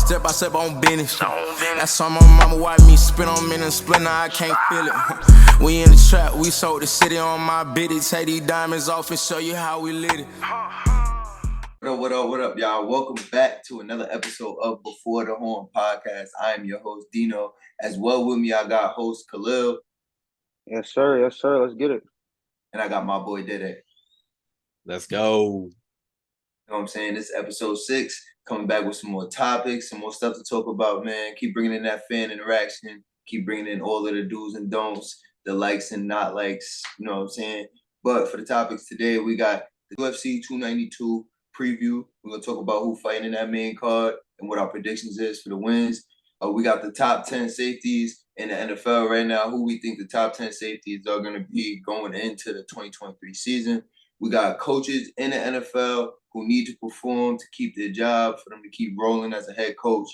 step by step on business. That's on my mama, watch me spin on minute and split, now I can't feel it. We in the trap, we sold the city on my biddy. Take these diamonds off and show you how we lit it. What up, y'all? Welcome back to another episode of Before the Horn podcast. I am your host, Dino. As well with me, I got host Khalil. Yes, sir. Let's get it. And I got my boy Dede. Let's go. You know what I'm saying? This is episode 6, coming back with some more topics, some more stuff to talk about, man. Keep bringing in that fan interaction. Keep bringing in all of the do's and don'ts, the likes and not likes, you know what I'm saying? But for the topics today, we got the UFC 292 preview. We're going to talk about who fighting in that main card and what our predictions is for the wins. We got the top 10 safeties in the NFL right now, who we think the top 10 safeties are going to be going into the 2023 season. We got coaches in the NFL who need to perform to keep their job, for them to keep rolling as a head coach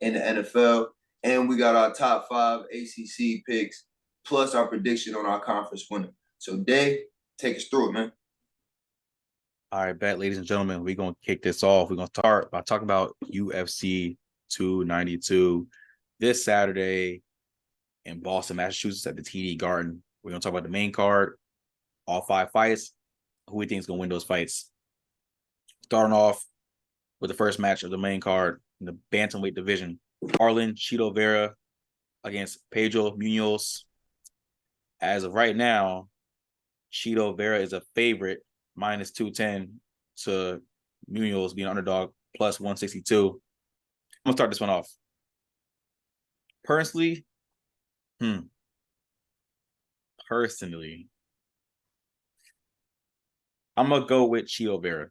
in the NFL. And we got our top 5 ACC picks, plus our prediction on our conference winner. So, Dave, take us through it, man. All right, bet, ladies and gentlemen, we're going to kick this off. We're going to start by talking about UFC 292 this Saturday in Boston, Massachusetts at the TD Garden. We're going to talk about the main card, all 5 fights, who we think is going to win those fights. Starting off with the first match of the main card in the bantamweight division, Marlon Chito Vera against Pedro Munoz. As of right now, Chito Vera is a favorite, minus 210 to Munoz being underdog, plus 162. I'm going to start this one off. Personally, I'm going to go with Chito Vera.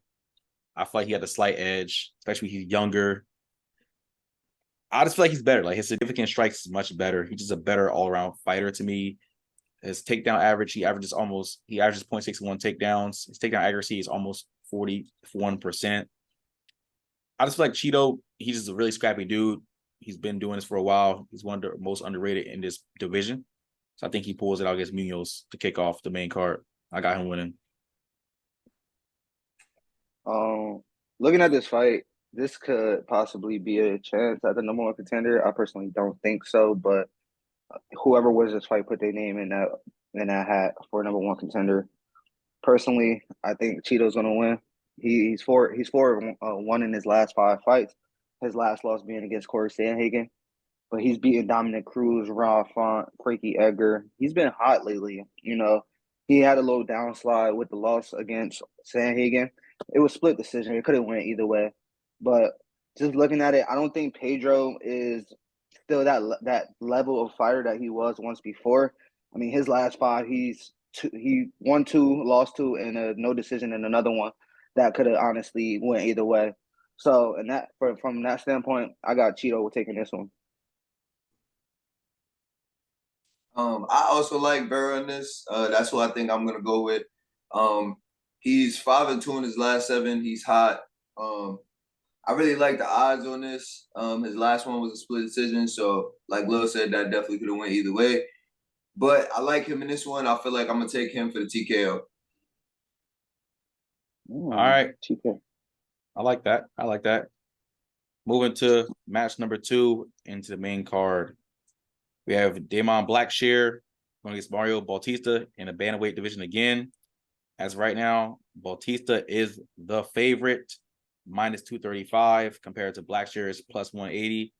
I feel like he had a slight edge, especially he's younger. I just feel like he's better. Like, his significant strikes is much better. He's just a better all-around fighter to me. His takedown average, he averages 0.61 takedowns. His takedown accuracy is almost 41%. I just feel like Chito, he's just a really scrappy dude. He's been doing this for a while. He's one of the most underrated in this division. So I think he pulls it out against Munoz to kick off the main card. I got him winning. Looking at this fight, this could possibly be a chance at the number 1 contender. I personally don't think so, but whoever wins this fight put their name in that hat for number 1 contender. Personally, I think Chito's gonna win. He's 4-1 in his last 5 fights. His last loss being against Corey Sandhagen, but he's beaten Dominic Cruz, Raw Font, Frankie Edgar. He's been hot lately. You know, he had a little downslide with the loss against Sandhagen. It was split decision. It could have went either way, but just looking at it, I don't think Pedro is still that level of fighter that he was once before. I mean, his last 5, he won 2, lost 2, and a no decision in another one that could have honestly went either way. So, and from that standpoint, I got Chito taking this one. I also like Vera in this. That's who I think I'm gonna go with. He's 5-2 in his last 7. He's hot. I really like the odds on this. His last one was a split decision, so like Lil said, that definitely could have went either way. But I like him in this one. I feel like I'm gonna take him for the TKO. All right. TKO. I like that. Moving to match number 2 into the main card. We have Damon Blackshear going against Mario Bautista in the bantamweight division again. As right now, Bautista is the favorite, minus 235 compared to Blackshear's plus 180.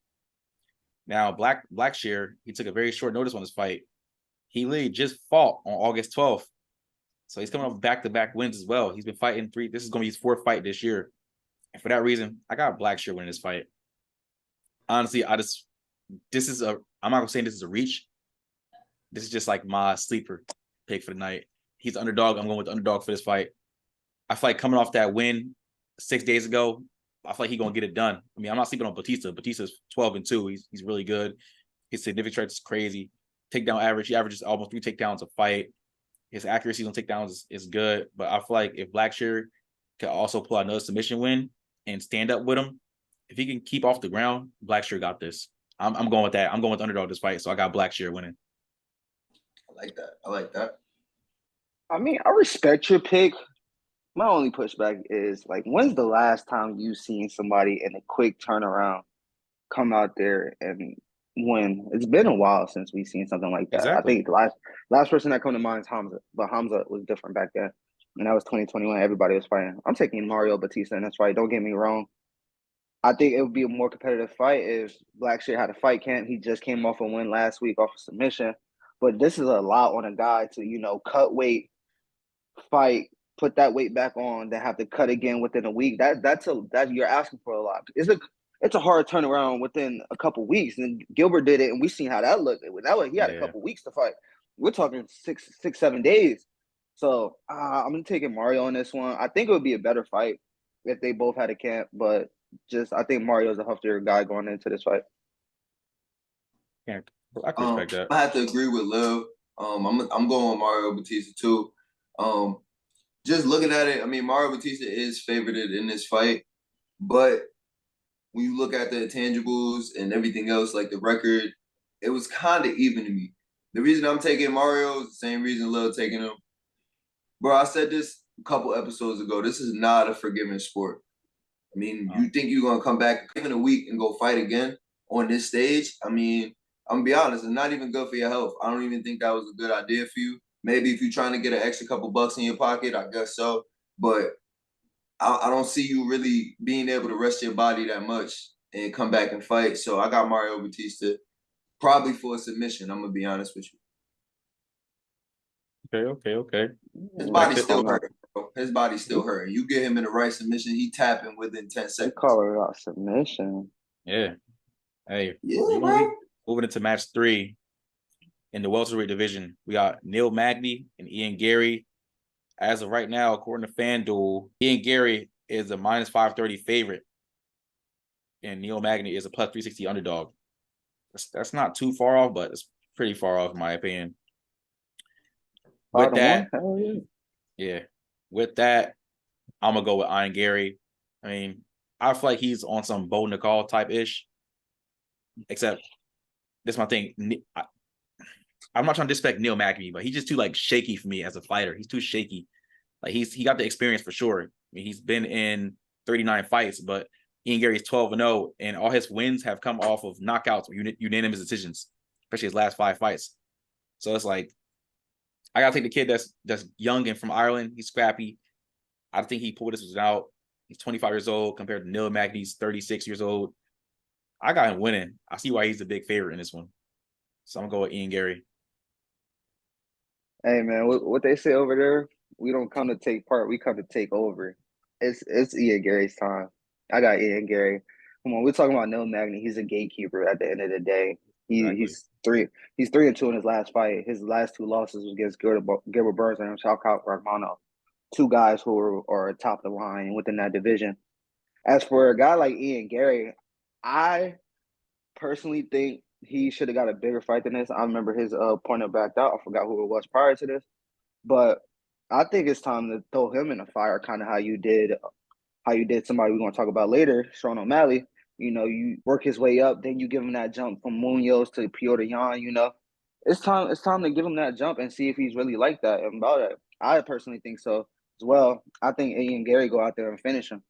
Now, Blackshear, he took a very short notice on this fight. He literally just fought on August 12th. So he's coming off back-to-back wins as well. He's been fighting 3. This is going to be his 4th fight this year. And for that reason, I got Blackshear winning this fight. Honestly, I'm not going to say this is a reach. This is just like my sleeper pick for the night. He's the underdog. I'm going with the underdog for this fight. I feel like coming off that win 6 days ago, I feel like he's going to get it done. I mean, I'm not sleeping on Bautista. Bautista's 12-2. He's really good. His significant strength is crazy. Takedown average, he averages almost 3 takedowns a fight. His accuracy on takedowns is good. But I feel like if Blackshear can also pull out another submission win and stand up with him, if he can keep off the ground, Blackshear got this. I'm going with that. I'm going with the underdog this fight, so I got Blackshear winning. I like that. I mean, I respect your pick. My only pushback is, like, when's the last time you seen somebody in a quick turnaround come out there and win. It's been a while since we've seen something like that. I Exactly. think the last person that come to mind is Hamza, but Hamza was different back then. And that was 2021. Everybody was fighting. I'm taking Mario Batista in this fight. Don't get me wrong. I think it would be a more competitive fight if Blackshear had a fight camp. He just came off a win last week off a submission. But this is a lot on a guy to, cut weight, fight, put that weight back on, then have to cut again within a week. That you're asking for a lot. It's a hard turnaround within a couple weeks. And Gilbert did it, and we seen how that looked. He had a couple weeks to fight. We're talking 7 days. So I'm gonna take Mario on this one. I think it would be a better fight if they both had a camp, but I think Mario's a heftier guy going into this fight. Yeah, I can respect that. I have to agree with Lil. I'm going with Mario Batista too. Just looking at it, I mean, Mario Batista is favored in this fight, but when you look at the intangibles and everything else, like the record, it was kind of even to me. The reason I'm taking Mario is the same reason Lil taking him. Bro, I said this a couple episodes ago. This is not a forgiving sport. I mean, you think you're going to come back in a week and go fight again on this stage? I mean, I'm going to be honest, it's not even good for your health. I don't even think that was a good idea for you. Maybe if you're trying to get an extra couple bucks in your pocket, I guess so. But I don't see you really being able to rest your body that much and come back and fight. So I got Mario Batista probably for a submission. I'm going to be honest with you. Okay. His body's still hurting, bro. His body's still hurting. You get him in the right submission, he tapping within 10 seconds. They call it a submission. Yeah. Hey, yeah, bro. Moving into match 3 in the welterweight division, we got Neil Magny and Ian Gary. As of right now, according to FanDuel, Ian Gary is a minus 530 favorite, and Neil Magny is a plus 360 underdog. That's not too far off, but it's pretty far off in my opinion. With that, with that, I'm gonna go with Ian Gary. I mean, I feel like he's on some Bo Nicol type ish. Except, this is my thing. I'm not trying to disrespect Neil Magny, but he's just too shaky for me as a fighter. He's too shaky. He got the experience for sure. I mean, he's been in 39 fights, but Ian Gary's 12-0, and all his wins have come off of knockouts or unanimous decisions, especially his last 5 fights. So it's I gotta take the kid that's young and from Ireland. He's scrappy. I think he pulled this one out. He's 25 years old compared to Neil Magny's 36 years old. I got him winning. I see why he's a big favorite in this one. So I'm gonna go with Ian Gary. Hey man, what they say over there? We don't come to take part. We come to take over. It's Ian Gary's time. I got Ian Gary. Come on, we're talking about Neil Magny. He's a gatekeeper at the end of the day. He's 3-2 in his last fight. His last 2 losses was against Gilbert Burns and Shalkat Rahmanov, 2 guys who are atop the line within that division. As for a guy like Ian Gary, I personally think he should have got a bigger fight than this. I remember his opponent backed out. I forgot who it was prior to this, but I think it's time to throw him in the fire, kind of how you did somebody we're going to talk about later, Sean O'Malley. You work his way up, then you give him that jump from Munoz to Piotr Jan. It's time to give him that jump and see if he's really like that and about it. I personally think so as well. I think Ian Gary go out there and finish him.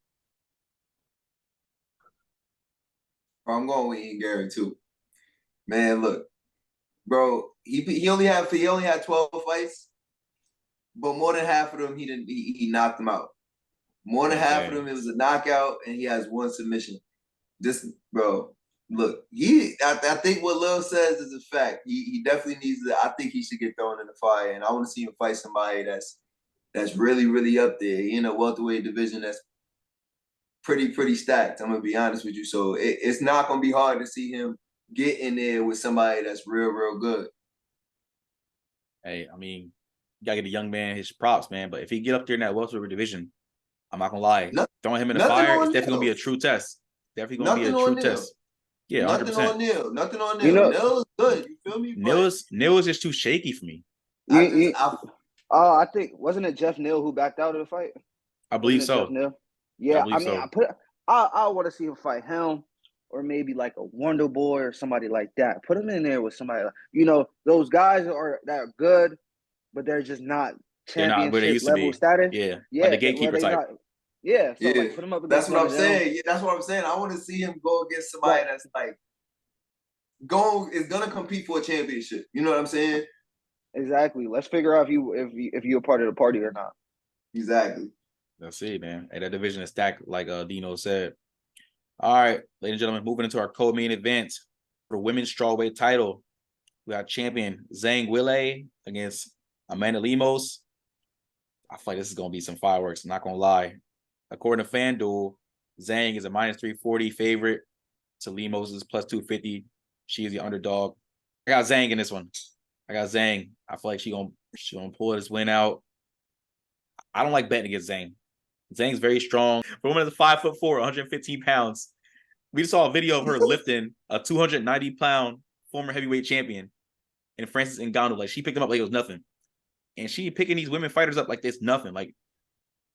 I'm going with Ian Gary too. Man, look, bro, he only had 12 fights, but more than half of them he knocked them out. More than half of them it was a knockout, and he has 1 submission. This, bro, look, I think what Lil says is a fact. He definitely needs to. I think he should get thrown in the fire, and I want to see him fight somebody that's really, really up there. Welterweight division that's pretty stacked. I'm gonna be honest with you. So it's not gonna be hard to see him get in there with somebody that's real good. Hey, I mean, you gotta get a young man his props, man. But if he get up there in that welterweight division, I'm not gonna lie, throwing him in the fire is definitely gonna be a true test. Definitely gonna be a true test. Yeah, 100%. Nothing on Neil. Neil is good. You feel me? Neil is just too shaky for me. I think wasn't it Jeff Neal who backed out of the fight? I believe so. Yeah, I want to see him fight him, or maybe like a Wonder Boy or somebody like that. Put him in there with somebody those guys that are good, but they're just not championship level status. Yeah, like the gatekeeper type. Yeah, so Yeah, like put him up that's against what one I'm of them. saying. Yeah, that's what I'm saying. I want to see him go against somebody But that's like is gonna compete for a championship. You know what I'm saying? exactly. Let's figure out if you're a part of the party or not. Exactly. Let's see, man. Hey, that division is stacked, like Dino said. All right, ladies and gentlemen, moving into our co-main event for women's strawweight title. We got champion Zhang Weili against Amanda Lemos. I feel like this is gonna be some fireworks. I'm not gonna lie. According to FanDuel, Zhang is a -340 favorite to Lemos is +250. She is the underdog. I got Zhang in this one. I got Zhang. I feel like she gonna pull this win out. I don't like betting against Zhang. Zhang's very strong. For a woman that's 5'4", 115 pounds. We just saw a video of her lifting a 290-pound former heavyweight champion in Francis Ngannou. Like, she picked him up like it was nothing. And she picking these women fighters up like it's nothing. Like,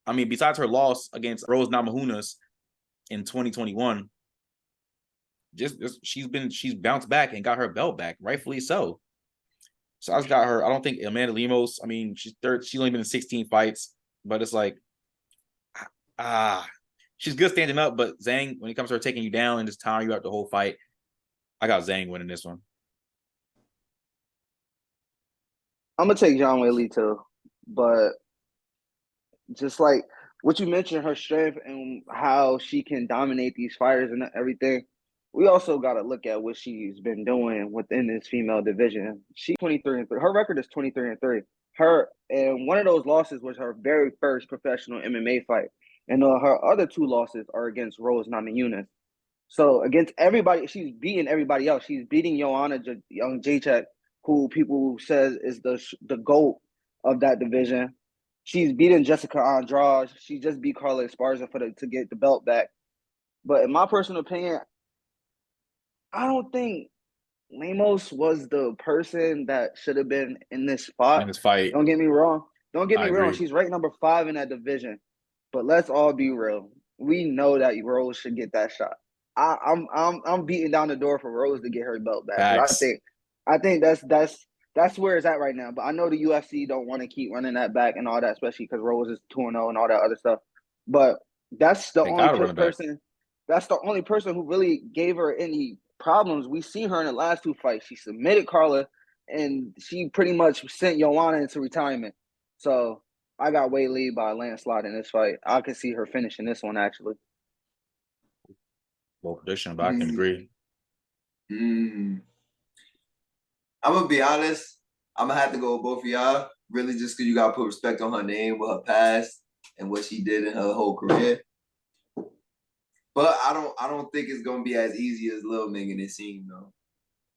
I mean, besides her loss against Rose Namajunas in 2021, she's bounced back and got her belt back, rightfully so. So I just got her. I don't think Amanda Lemos. I mean, she's third. She's only been in 16 fights, but it's like, she's good standing up. But Zhang, when it comes to her taking you down and just tiring you out the whole fight, I got Zhang winning this one. I'm gonna take John Whaley too, but just like what you mentioned, her strength and how she can dominate these fighters and everything. We also got to look at what she's been doing within this female division. She 23-3. Her record is 23-3. Her and one of those losses was her very first professional MMA fight, and her other two losses are against Rose Namajunas. So against everybody, she's beating everybody else. She's beating Joanna Jacek, who people says is the GOAT of that division. She's beaten Jessica Andrade. She just beat Carla Esparza to get the belt back. But in my personal opinion, I don't think Lemos was the person that should have been in this spot. In this fight, Don't get me wrong. Don't get me wrong. agree. She's ranked number 5 in that division. But let's all be real. We know that Rose should get that shot. I'm beating down the door for Rose to get her belt back. I think that's where it's at right now. But I know the UFC don't want to keep running that back and all that, especially because Rose is 2-0 and all that other stuff. But that's the only person. That's the only person who really gave her any problems. We see her in the last 2 fights. She submitted Carla, and she pretty much sent Joanna into retirement. So I got Weili by landslide in this fight. I can see her finishing this one actually. Well, prediction, but I can agree. I'm gonna be honest. I'm gonna have to go with both of y'all. Really, just because you gotta put respect on her name, with her past, and what she did in her whole career. But I don't think it's gonna be as easy as Lil making it seem though.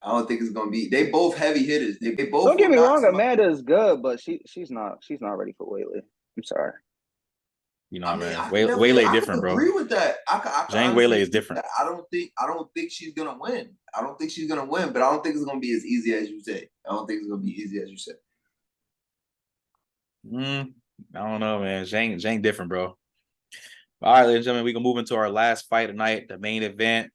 I don't think it's gonna be. They both heavy hitters. They both. Don't get me wrong, Amanda is good, but she's not ready for Weili. I'm sorry. You know, man, Weili different, bro. I agree with that. Zhang Weili is different. I don't think she's gonna win. I don't think she's gonna win, but I don't think it's gonna be as easy as you say. I don't think it's gonna be easy as you said. I don't know, man. Zhang different, bro. All right, ladies and gentlemen, we can move into our last fight tonight, the main event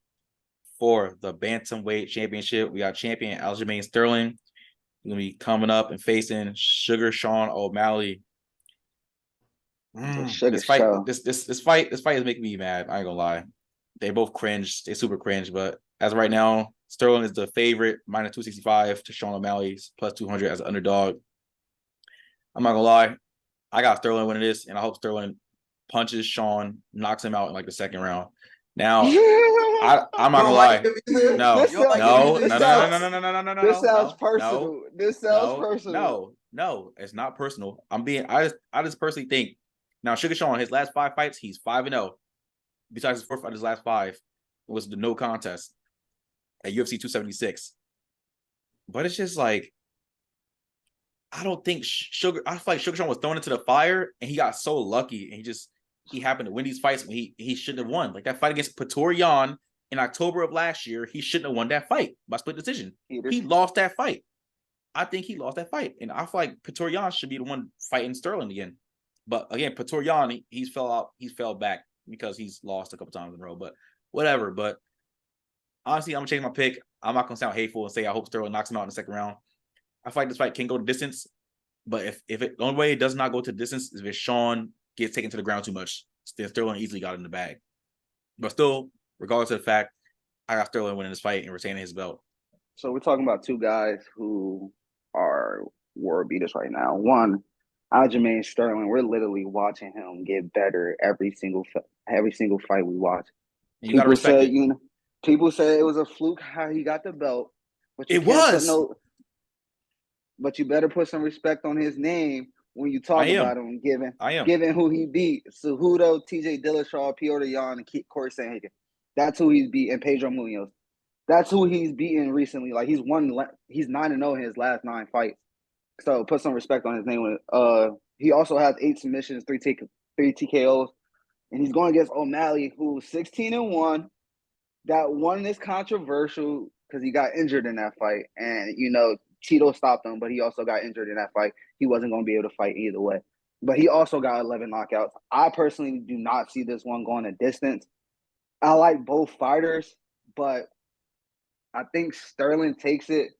for the Bantamweight Championship. We got champion Aljamain Sterling. He's gonna be coming up and facing Sugar Sean O'Malley. This fight is making me mad. I ain't gonna lie. They both cringe. They super cringe. But as of right now, Sterling is the favorite, -265 to Sean O'Malley's +200 as an underdog. I'm not gonna lie. I got Sterling winning this, and I hope Sterling punches Sean, knocks him out in like the second round. Now, I'm not gonna lie. No. This sounds personal. This sounds personal. No, it's not personal. I just personally think now Sugar Sean, his last 5 fights, he's 5-0. Besides his 4 fight, his last 5, it was the no contest at UFC 276. But it's just like, I don't think I feel like Sugar Sean was thrown into the fire and he got so lucky and he happened to win these fights when he shouldn't have won. Like that fight against Petorian in October of last year, he shouldn't have won that fight by split decision. He lost that fight. I think he lost that fight. And I feel like Petorian should be the one fighting Sterling again. But again, Petorian, he's fell back because he's lost a couple times in a row. But whatever. But honestly, I'm gonna change my pick. I'm not gonna sound hateful and say I hope Sterling knocks him out in the second round. I feel like this fight can go to distance, but if the only way it does not go to distance is if Sean gets taken to the ground too much. then Sterling easily got in the bag. But still, regardless of the fact, I got Sterling winning this fight and retaining his belt. So we're talking about two guys who are world beaters right now. One, Aljamain Sterling. We're literally watching him get better every single fight we watch. And you gotta respect it. People say it was a fluke how he got the belt, but It was. But you better put some respect on his name when you talk about him, given who he beat: Cejudo, T.J. Dillashaw, Piotr Jan, and Corey Sandhagen. That's who he's beat, and Pedro Munoz. That's who he's beaten recently. Like he's 9-0 in his last 9 fights. So put some respect on his name. He also has 8 submissions, 3 TKOs, and he's going against O'Malley, who's 16-1. That one is controversial because he got injured in that fight, and Tito stopped him, but he also got injured in that fight. He wasn't going to be able to fight either way. But he also got 11 knockouts. I personally do not see this one going a distance. I like both fighters, but I think Sterling takes it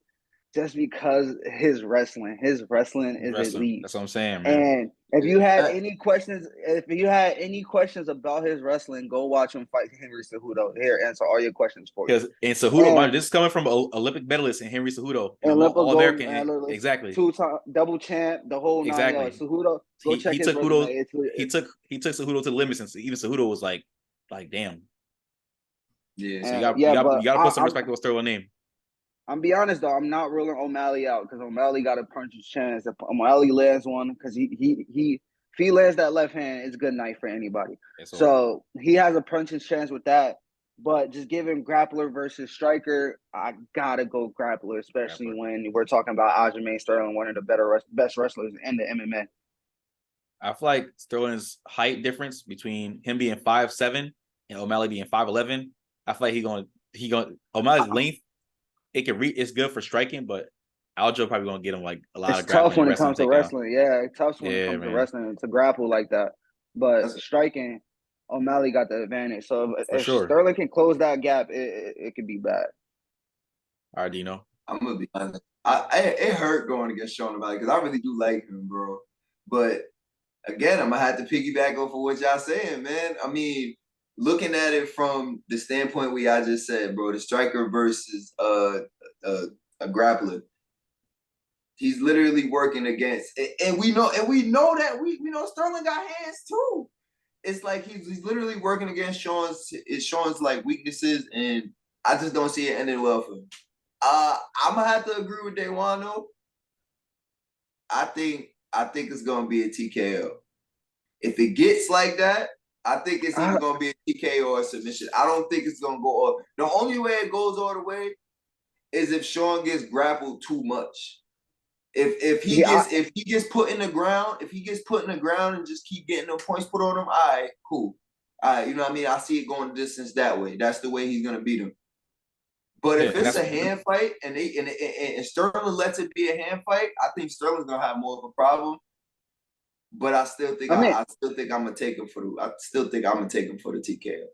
just because his wrestling is elite. That's what I'm saying, man. And if you had any questions about his wrestling, go watch him fight Henry Cejudo. Here, answer all your questions for you. And Cejudo, this is coming from an Olympic medalist in Henry Cejudo, all American, exactly, 2-time double champ, the whole 9 yards. Cejudo, he took Cejudo to the limits, and even Cejudo was like, damn. Yeah, so you got to put some respect on Sterling name. I'm be honest though, I'm not ruling O'Malley out because O'Malley got a puncher's chance. If O'Malley lands one, because if he lands that left hand, it's good night for anybody. So he has a puncher's chance with that. But just giving grappler versus striker, I gotta go grappler, especially when we're talking about Aljamain Sterling, one of the best wrestlers in the MMA. I feel like Sterling's height difference between him being 5'7" and O'Malley being 5'11", I feel like he going O'Malley's length. It's good for striking, but Aljo probably gonna get him like a lot of grappling. It's tough when it comes to wrestling. Yeah, it's tough when it comes to wrestling to grapple like that. But striking, O'Malley got the advantage. So if Sterling can close that gap, it could be bad. All right, Dino. I'm gonna be honest. It hurt going against Sean O'Malley because I really do like him, bro. But again, I'm gonna have to piggyback off of what y'all saying, man. I mean, looking at it from the standpoint I just said, bro, the striker versus a grappler. He's literally working against, and we know that we know Sterling got hands too. It's like he's literally working against Sean's like weaknesses, and I just don't see it ending well for him. I'm gonna have to agree with Dewano. I think it's gonna be a TKO. If it gets like that, I think it's either going to be a TKO or a submission. I don't think it's going to go all. The only way it goes all the way is if Sean gets grappled too much. If he gets put in the ground, and just keep getting the points put on him, all right, cool. All right, you know what I mean? I see it going distance that way. That's the way he's going to beat him. But if it's a hand fight and Sterling lets it be a hand fight, I think Sterling's going to have more of a problem. But I still think I'm gonna take him for the TKO.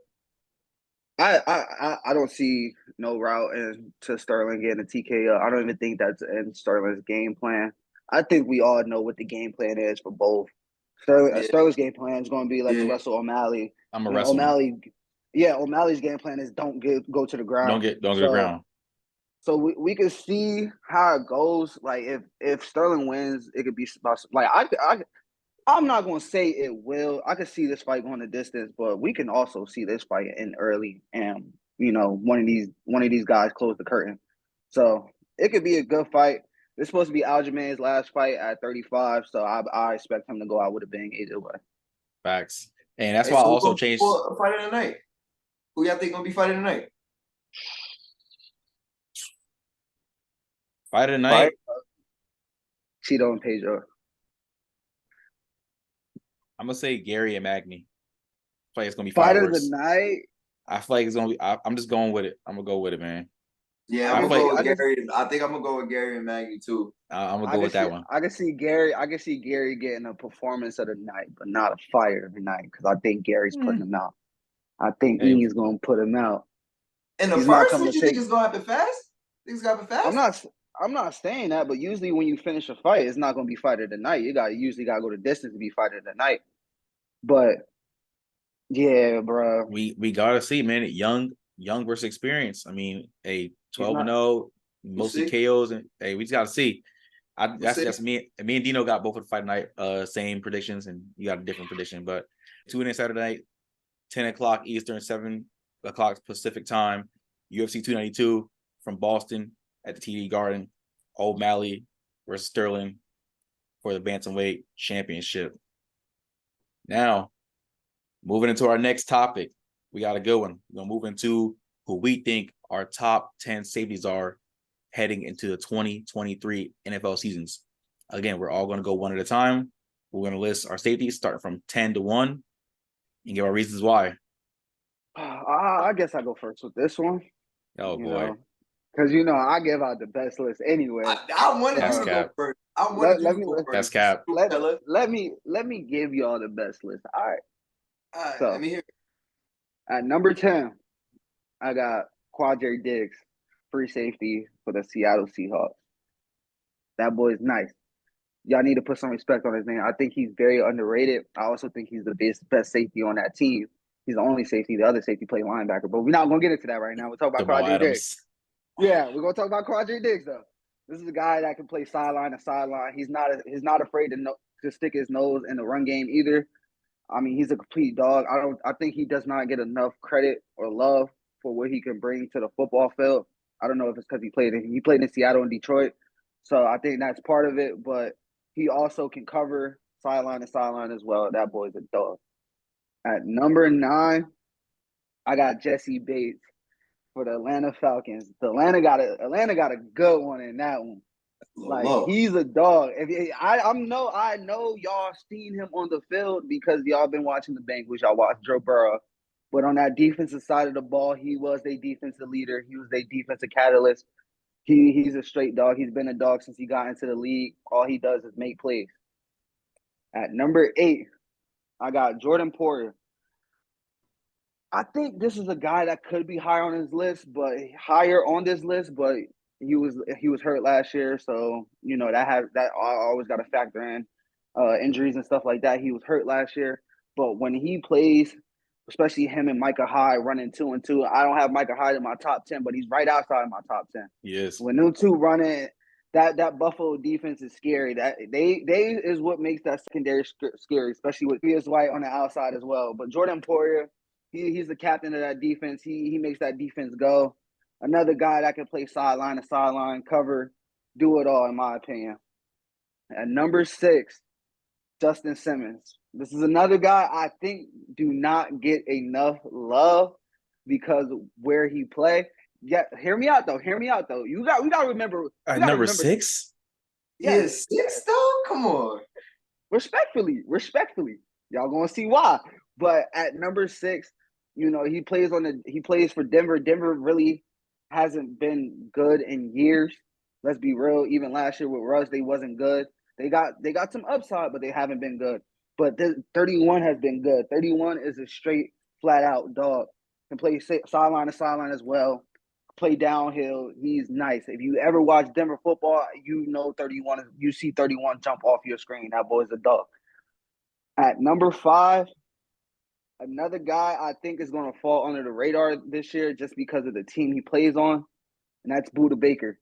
I don't see no route to Sterling getting a TKO. I don't even think that's in Sterling's game plan. I think we all know what the game plan is for both. Sterling's game plan is going to be to wrestle O'Malley. I'm a wrestler. O'Malley's game plan is don't go to the ground. Don't get to the ground. So we can see how it goes. Like if Sterling wins, it could be like I'm not going to say it will. I could see this fight going a distance, but we can also see this fight end early, and one of these guys close the curtain. So it could be a good fight. It's supposed to be Aljamain's last fight at 35, so I expect him to go out with a bang either way. Facts, and that's why I also changed. Fight of the night. Who y'all think gonna be fighting tonight? Fight of the night. Tito and Pedro. I'm gonna say Gary and Magny. I feel like it's gonna be fight of the night. I feel like it's gonna be. I'm just going with it. I'm gonna go with it, man. Yeah, I'm gonna go with Gary. I think I'm gonna go with Gary and Magny too. I'm gonna go with that one. I can see Gary getting a performance of the night, but not a fight of the night because I think Gary's putting him out. I think he's gonna put him out. And the first, what you think is gonna happen fast? Think it's gonna happen fast? I'm not saying that, but usually when you finish a fight, it's not gonna be fight of the night. You usually gotta go the distance to be fight of the night. But Yeah, bro. We gotta see, man. Young versus experience. I mean, a He's 12 and not. 0, We'll mostly see. KOs, and hey, we just gotta see. We'll see. That's me and Dino got both of the fight night same predictions, and you got a different prediction. But tune in Saturday night, 10 o'clock Eastern, 7 o'clock Pacific time, UFC 292 from Boston at the TD Garden, O'Malley versus Sterling for the Bantamweight Championship. Now, moving into our next topic, we got a good one. We're gonna move into who we think our top 10 safeties are heading into the 2023 NFL seasons. Again, we're all gonna go one at a time. We're gonna list our safeties starting from 10 to 1 and give our reasons why. I guess I go first with this one. Oh boy. Because I give out the best list anyway. I wanted That's you to cap. go first. I wanted you Let to me- go first. That's cap. let me give y'all the best list. All right. All right, So- let me hear. At number 10, I got Quadri Diggs, free safety for the Seattle Seahawks. That boy's nice. Y'all need to put some respect on his name. I think he's very underrated. I also think he's the best safety on that team. He's the only safety. The other safety play linebacker. But we're not going to get into that right now. We'll talk about Jamal Quadri Diggs. Adams. Yeah, we're going to talk about Quadri Diggs, though. This is a guy that can play sideline to sideline. He's not afraid to stick his nose in the run game either. I mean, he's a complete dog. I think he does not get enough credit or love for what he can bring to the football field. I don't know if it's because he played in Seattle and Detroit, so I think that's part of it. But he also can cover sideline to sideline as well. That boy's a dog. At number 9, I got Jesse Bates for the Atlanta Falcons. Atlanta got a good one in that one. Like, he's a dog. I know y'all seen him on the field because y'all been watching the Bengals. Y'all watched Joe Burrow. But on that defensive side of the ball, he was their defensive leader. He was their defensive catalyst. He's a straight dog. He's been a dog since he got into the league. All he does is make plays. At number 8, I got Jordan Porter. I think this is a guy that could be higher on this list, but he was hurt last year, so that always got to factor in injuries and stuff like that. He was hurt last year, but when he plays, especially him and Micah Hyde running 2-2, I don't have Micah Hyde in my top 10, but he's right outside my top 10. Yes. When them two running, that Buffalo defense is scary. That they is what makes that secondary scary, especially with Piers White on the outside as well. But Jordan Poirier, he's the captain of that defense. He makes that defense go. Another guy that can play sideline to sideline, cover, do it all, in my opinion. At number 6, Justin Simmons. This is another guy I think do not get enough love because where he play. Yeah, hear me out though. We gotta remember. At number 6? Yeah, 6 though. Come on. Respectfully, y'all gonna see why. But at number 6, he plays for Denver. Denver really hasn't been good in years. Let's be real. Even last year with Russ, they wasn't good. They got some upside, but they haven't been good. But 31 has been good. 31 is a straight, flat out dog. Can play sideline to sideline as well. Play downhill. He's nice. If you ever watch Denver football, 31. You see 31 jump off your screen. That boy's a dog. At number 5, another guy I think is going to fall under the radar this year just because of the team he plays on, and that's Budda Baker.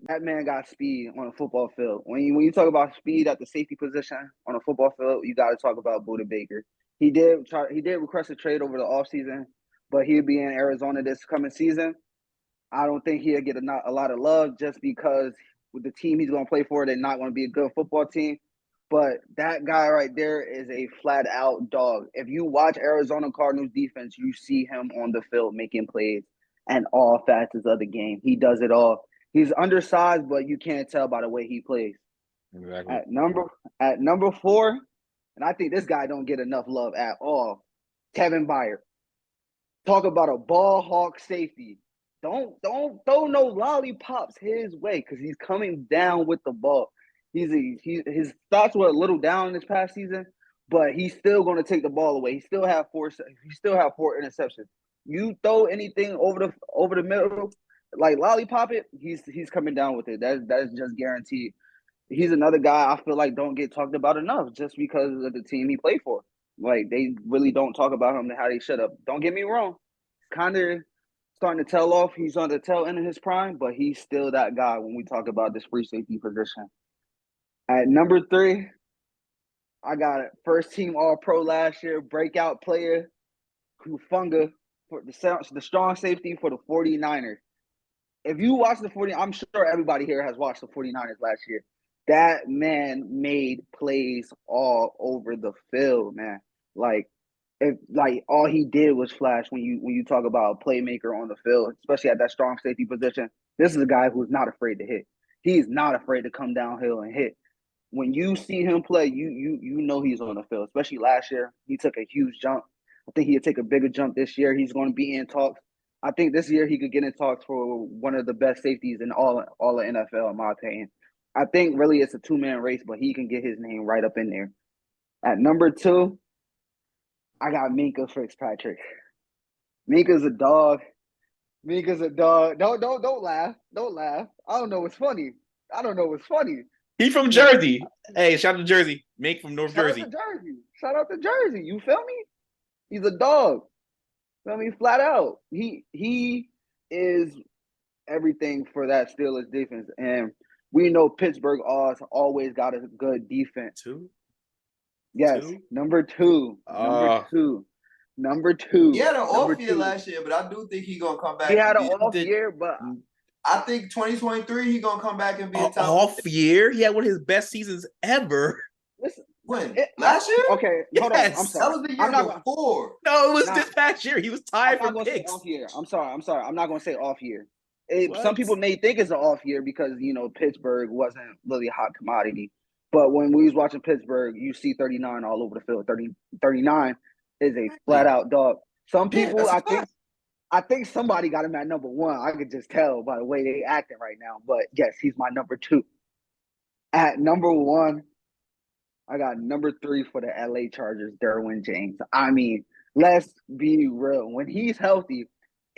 That man got speed on a football field. When you talk about speed at the safety position on a football field, you got to talk about Budda Baker. He did request a trade over the offseason, but he'll be in Arizona this coming season. I don't think he'll get a lot of love just because with the team he's going to play for, they're not going to be a good football team. But that guy right there is a flat-out dog. If you watch Arizona Cardinals defense, you see him on the field making plays and all facets of the game. He does it all. He's undersized, but you can't tell by the way he plays. Exactly. At number 4, and I think this guy don't get enough love at all, Kevin Byard. Talk about a ball hawk safety. Don't throw no lollipops his way because he's coming down with the ball. His stats were a little down this past season, but he's still going to take the ball away. He still have 4 interceptions. You throw anything over the middle, like lollipop it, he's coming down with it. That's just guaranteed. He's another guy I feel like don't get talked about enough just because of the team he played for. Like, they really don't talk about him how they should have. Don't get me wrong. Kind of starting to tell off. He's on the tail end of his prime, but he's still that guy when we talk about this free safety position. At number 3, I got it. First team All-Pro last year, breakout player, Hufunga, for the strong safety for the 49ers. If you watch the 40, I'm sure everybody here has watched the 49ers last year. That man made plays all over the field, man. Like all he did was flash when you talk about a playmaker on the field, especially at that strong safety position. This is a guy who's not afraid to hit. He's not afraid to come downhill and hit. When you see him play, you know he's on the field. Especially last year, he took a huge jump. I think he'll take a bigger jump this year. He's going to be in talks. I think this year he could get in talks for one of the best safeties in all of NFL, in my opinion. I think really it's a 2-man race, but he can get his name right up in there. At number 2, I got Minkah Fitzpatrick. Minkah's a dog. Minkah's a dog. Don't laugh. Don't laugh. I don't know what's funny. He's from Jersey. Hey, shout out to Jersey. Mink from North Shout Jersey. Shout out to Jersey. You feel me? He's a dog. Feel me? Flat out. He is everything for that Steelers defense. And we know Pittsburgh always got a good defense. 2? Yes. 2? Number 2. Number 2. He had an off year last year, but I do think he's gonna come back. He had an off year, but I think 2023 he's gonna come back and be a top off year. He had one of his best seasons ever. Listen, when last year. Okay, hold on. I'm Yes. sorry. That was the year before. No, it was this past year. He was tied I'm for not gonna say picks. off year. I'm sorry. I'm not gonna say off year. What? Some people may think it's an off year because Pittsburgh wasn't really a hot commodity. But when we was watching Pittsburgh, you see 39 all over the field. 39 is a flat out dog. Some people, I think somebody got him at number 1. I could just tell by the way they acting right now. But yes, he's my number 2. At number 1, I got number 3 for the LA Chargers, Derwin James. I mean, let's be real. When he's healthy,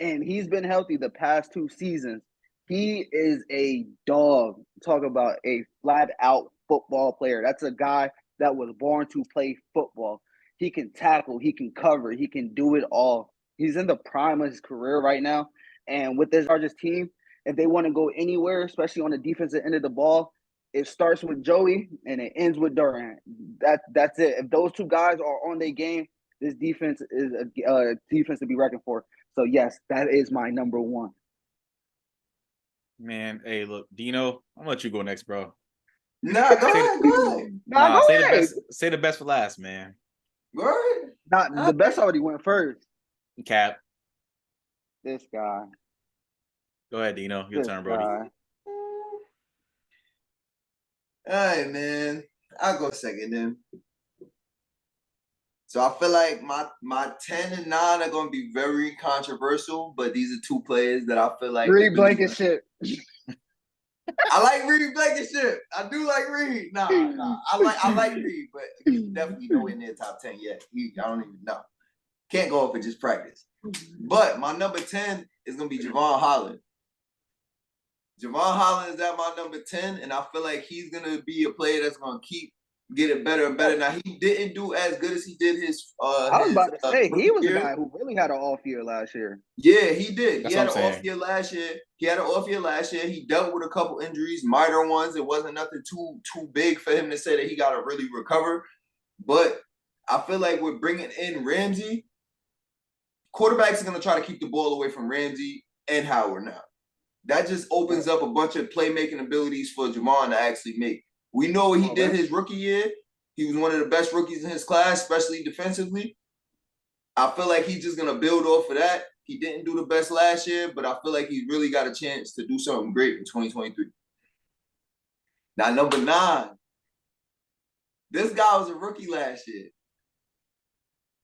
and he's been healthy the past 2 seasons, he is a dog. Talk about a flat-out football player. That's a guy that was born to play football. He can tackle, he can cover, he can do it all. He's in the prime of his career right now. And with this Chargers team, if they want to go anywhere, especially on the defensive end of the ball, it starts with Joey and it ends with Durant. That's it. If those 2 guys are on their game, this defense is a defense to be reckoned for. So, yes, that is my number 1. Man, hey, look, Dino, I'm gonna let you go next, bro. Nah, go ahead. Nah, go say ahead. the best. Say the best for last, man. Go ahead. Not the best already went first. Cap. This guy. Go ahead, Dino. Your This turn, Brody. guy. All right, man. I'll go second then. So I feel like my 10 and 9 are gonna be very controversial, but these are 2 players that I feel like Reed Blankenship. I like Reed Blankenship. I do like Reed. Nah. I like Reed, but he's definitely nowhere near top 10 yet. I don't even know. Can't go off and just practice. But my number 10 is gonna be Javon Holland. Javon Holland is at my number 10, and I feel like he's gonna be a player that's gonna keep getting better and better. Now he didn't do as good as he did his. I was about to say he was the guy who really had an off year last year. Yeah, he did. That's He had what an I'm off saying. year last year. He dealt with a couple injuries, minor ones. It wasn't nothing too big for him to say that he got to really recover. But I feel like we're bringing in Ramsey. Quarterbacks are going to try to keep the ball away from Ramsey and Howard now. That just opens up a bunch of playmaking abilities for Javon to actually make. We know what he did his rookie year. He was one of the best rookies in his class, especially defensively. I feel like he's just going to build off of that. He didn't do the best last year, but I feel like he's really got a chance to do something great in 2023. Now, number 9. This guy was a rookie last year.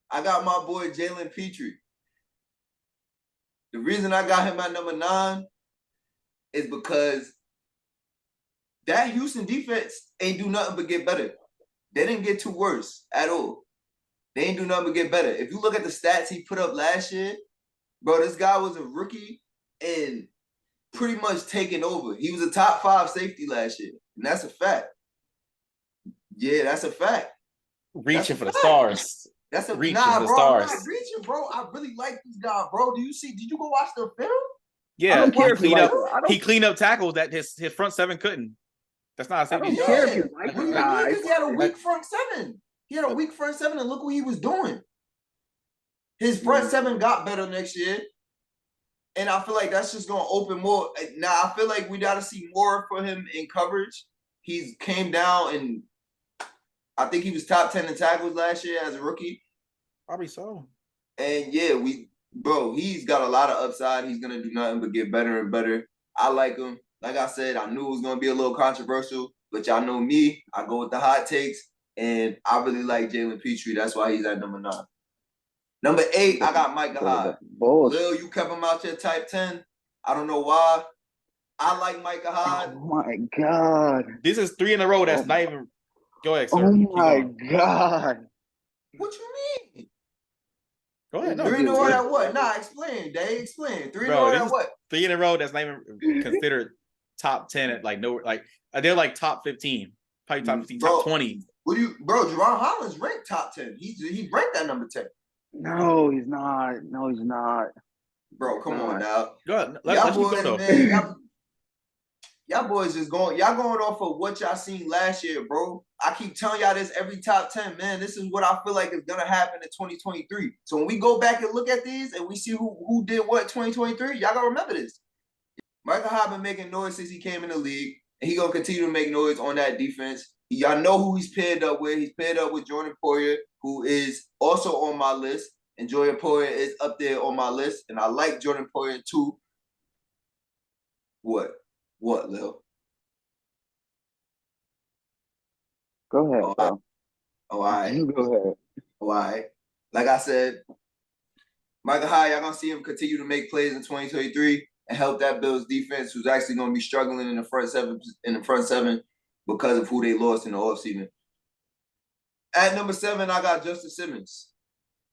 I got my boy Jalen Petrie. The reason I got him at number 9 is because that Houston defense ain't do nothing but get better. They didn't get too worse at all. They ain't do nothing but get better. If you look at the stats he put up last year, bro, this guy was a rookie and pretty much taking over. He was a top 5 safety last year, and that's a fact. Yeah, that's a fact. Reaching for the stars. That's a reaching nah, the bro. I'm stars. not reaching, bro. I really like this guy, bro. Did you go watch the film? Yeah, I don't care he if you cleaned like up. him. He cleaned up tackles that his front seven couldn't. That's not a I safety's don't job. care if you like What the do you mean? guy. Because he had a but- weak front seven. He had a weak front seven, and look what he was doing. His front seven got better next year. And I feel like that's just gonna open more. Now I feel like we gotta see more for him in coverage. He's came down and I think he was top 10 in tackles last year as a rookie. Probably so. And yeah, he's got a lot of upside. He's gonna do nothing but get better and better. I like him. Like I said, I knew it was gonna be a little controversial, but y'all know me. I go with the hot takes, and I really like Jalen Petrie. That's why he's at number 9. Number 8, I got Micah Hyde. Lil, you kept him out your type 10. I don't know why. I like Micah Hyde. Oh my god. This is 3 in a row. That's not even. Go ahead, sir. Oh Keep my going. god. What you mean? Go ahead. No, 3 in a good. row at what? Nah, explain. They explain. 3 in a Bro, row this at is what? 3 in a row. That's not even considered top 10 at they're like top 15, probably top 15, Bro, top 20. Jerron Hollins ranked top 10. He ranked at number 10. No, he's not. No, he's not. Bro, come on now. Go ahead. Y'all Let's keep boys, going though. man, y'all boys just going off of what y'all seen last year, bro. I keep telling y'all this every top 10, man. This is what I feel like is gonna happen in 2023. So when we go back and look at these and we see who did what 2023, y'all gotta remember this. Micah Hyde been making noise since he came in the league, and he gonna continue to make noise on that defense. Y'all know who he's paired up with. He's paired up with Jordan Poyer, who is also on my list. And Jordan Poyer is up there on my list. And I like Jordan Poyer too. What, Lil? Go ahead, bro. All right. You go ahead. All right. Like I said, Micah Hyde, y'all gonna see him continue to make plays in 2023 and help that Bills defense, who's actually gonna be struggling in the front seven because of who they lost in the offseason. At number 7, I got Justin Simmons.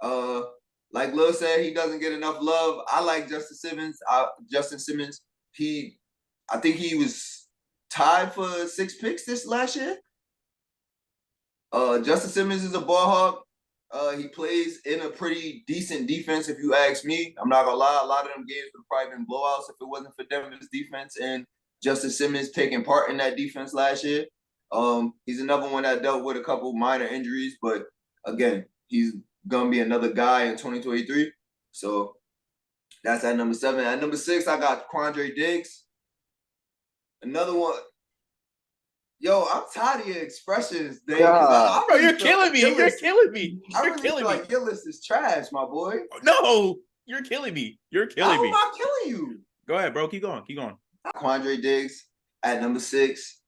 Like Lil said, he doesn't get enough love. I like Justin Simmons. I think he was tied for 6 picks this last year. Justin Simmons is a ball hawk. He plays in a pretty decent defense, if you ask me. I'm not gonna lie, a lot of them games would probably been blowouts if it wasn't for Denver's defense and Justin Simmons taking part in that defense last year. He's another one that dealt with a couple minor injuries, but again, he's gonna be another guy in 2023. So that's at number 7. At number 6, I got Quandre Diggs. Another one. Yo, I'm tired of your expressions, Dave. God. Bro, you're killing me. You're killing me. I You're really killing feel me. like your list is trash, my boy. No, you're killing me. You're killing How me. am I killing you? Go ahead, bro. Keep going. Keep going. Quandre Diggs at number 6.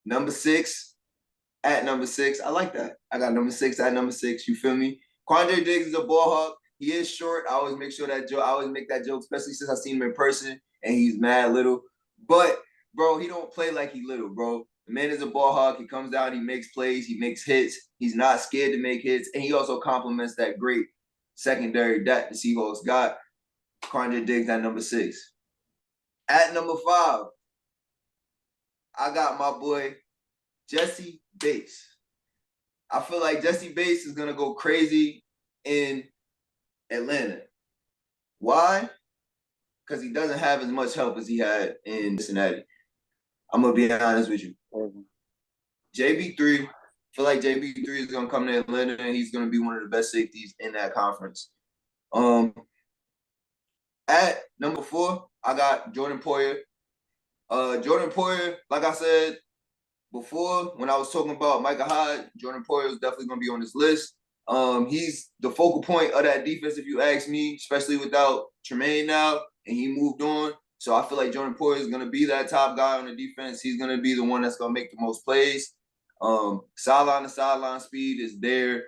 Number 6 at number 6. I like that. I got number 6 at number 6. You feel me? Quandre Diggs is a ball hawk. He is short. I always make that joke, especially since I've seen him in person and he's mad little. But bro, he don't play like he little, bro. The man is a ball hawk. He comes down, he makes plays, he makes hits. He's not scared to make hits, and he also complements that great secondary that the Seahawks got. Quandre Diggs at number 6. At number 5, I got my boy Jesse Bates. I feel like Jesse Bates is gonna go crazy in Atlanta. Why? Because he doesn't have as much help as he had in Cincinnati. I'm gonna be honest with you. JB3, I feel like JB3 is gonna come to Atlanta and he's gonna be one of the best safeties in that conference. At number 4, I got Jordan Poyer. Jordan Poyer, like I said before, when I was talking about Micah Hyde, Jordan Poyer is definitely gonna be on this list. He's the focal point of that defense, if you ask me, especially without Tremaine now, and he moved on. So I feel like Jordan Poyer is going to be that top guy on the defense. He's going to be the one that's going to make the most plays. Sideline to sideline speed is there.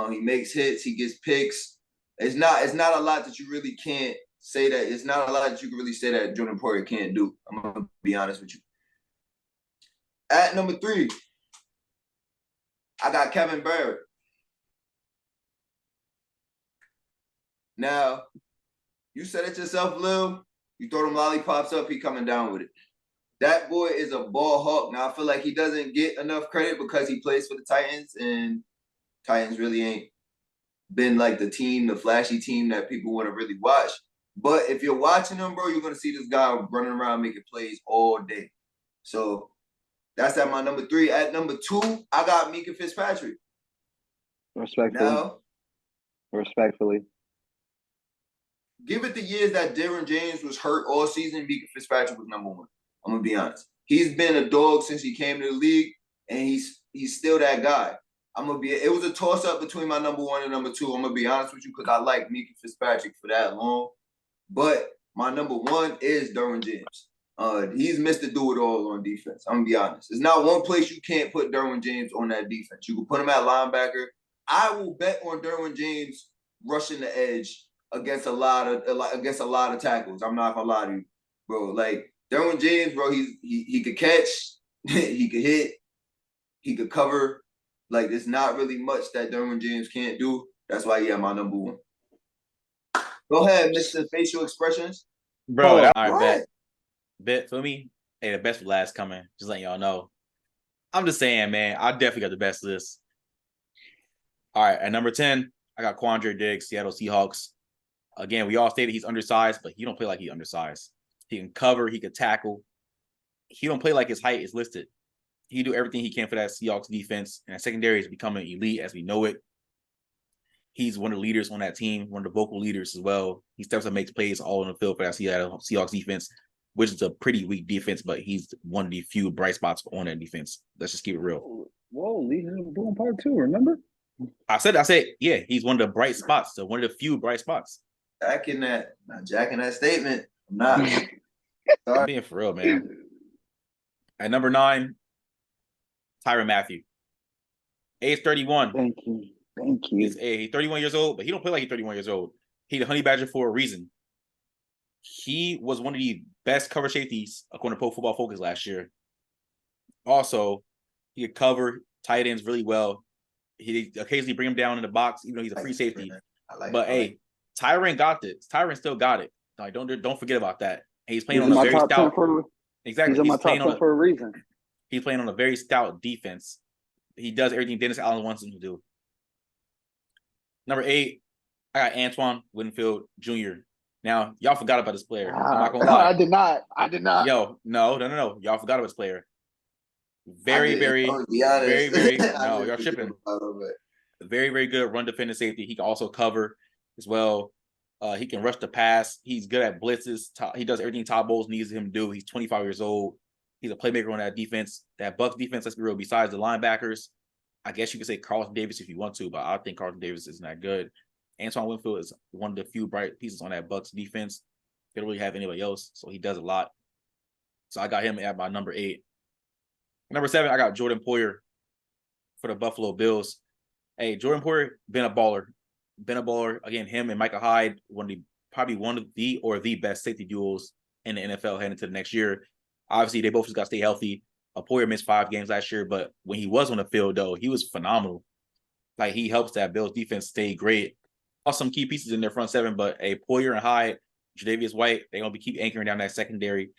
He makes hits. He gets picks. It's not a lot that you really can't say that. It's not a lot that you can really say that Jordan Poyer can't do. I'm going to be honest with you. At number 3, I got Kevin Barrett. Now, you said it yourself, Lil. You throw them lollipops up, he coming down with it. That boy is a ball hawk. Now, I feel like he doesn't get enough credit because he plays for the Titans and Titans really ain't been like the team, the flashy team that people want to really watch. But if you're watching them, bro, you're gonna see this guy running around making plays all day. So that's at my number 3. At number 2, I got Mika Fitzpatrick. Now, Respectfully. give it the years that Derwin James was hurt all season, Mika Fitzpatrick was number 1. I'm gonna be honest. He's been a dog since he came to the league, and he's still that guy. It was a toss-up between my number 1 and number 2. I'm gonna be honest with you because I like Mika Fitzpatrick for that long. But my number 1 is Derwin James. He's Mr. Do-It-All on defense. I'm gonna be honest. There's not one place you can't put Derwin James on that defense. You can put him at linebacker. I will bet on Derwin James rushing the edge against a lot of tackles. I'm not gonna lie to you, bro. Like Derwin James, bro, he could catch, he could hit, he could cover. Like there's not really much that Derwin James can't do. That's why he my number 1. Go ahead, Mr. Facial Expressions. Bro, all right, bet for me. Hey, the best for last coming. Just letting y'all know. I'm just saying, man, I definitely got the best list. All right, at number 10, I got Quandre Diggs, Seattle Seahawks. Again, we all stated he's undersized, but he don't play like he's undersized. He can cover, he can tackle. He don't play like his height is listed. He do everything he can for that Seahawks defense, and that secondary is becoming elite as we know it. He's one of the leaders on that team, one of the vocal leaders as well. He steps up and makes plays all on the field for that Seahawks defense, which is a pretty weak defense, but he's one of the few bright spots on that defense. Let's just keep it real. Whoa, leading the boom part 2, remember? I said, yeah, he's one of the bright spots, so one of the few bright spots. Jacking that statement. I'm not. I'm being for real, man. At number 9, Tyrann Mathieu. Age 31. Thank you. He's 31 years old, but he don't play like he's 31 years old. He's a honey badger for a reason. He was one of the best cover safeties according to Pro Football Focus last year. Also, he could cover tight ends really well. He occasionally bring him down in the box, even though he's a free safety. Hey, Tyrann got this. Tyrann still got it. Like, don't forget about that. And he's playing on a very stout. Exactly. He's on my top 10 for a reason. He's playing on a very stout defense. He does everything Dennis Allen wants him to do. Number 8, I got Antoine Winfield Jr. Now, y'all forgot about this player. I'm not gonna lie. I did not. Yo, no. Y'all forgot about this player. Very, very, no, y'all tripping. Very, very good run defender safety. He can also cover as well. He can rush the pass. He's good at blitzes. He does everything Todd Bowles needs him to do. He's 25 years old. He's a playmaker on that defense. That Bucs defense, let's be real, besides the linebackers, I guess you could say Carlton Davis if you want to, but I think Carlton Davis isn't that good. Antoine Winfield is one of the few bright pieces on that Bucs defense. They don't really have anybody else, so he does a lot. So I got him at my number 8. Number 7, I got Jordan Poyer for the Buffalo Bills. Hey, Jordan Poyer, been a baller. Again, him and Micah Hyde, probably one of the best safety duels in the NFL heading into the next year. Obviously, they both just got to stay healthy. Poyer missed 5 games last year, but when he was on the field, though, he was phenomenal. Like, he helps that Bills defense stay great. Also, some key pieces in their front 7, but Poyer and Hyde, Tre'Davious White, they're going to keep anchoring down that secondary.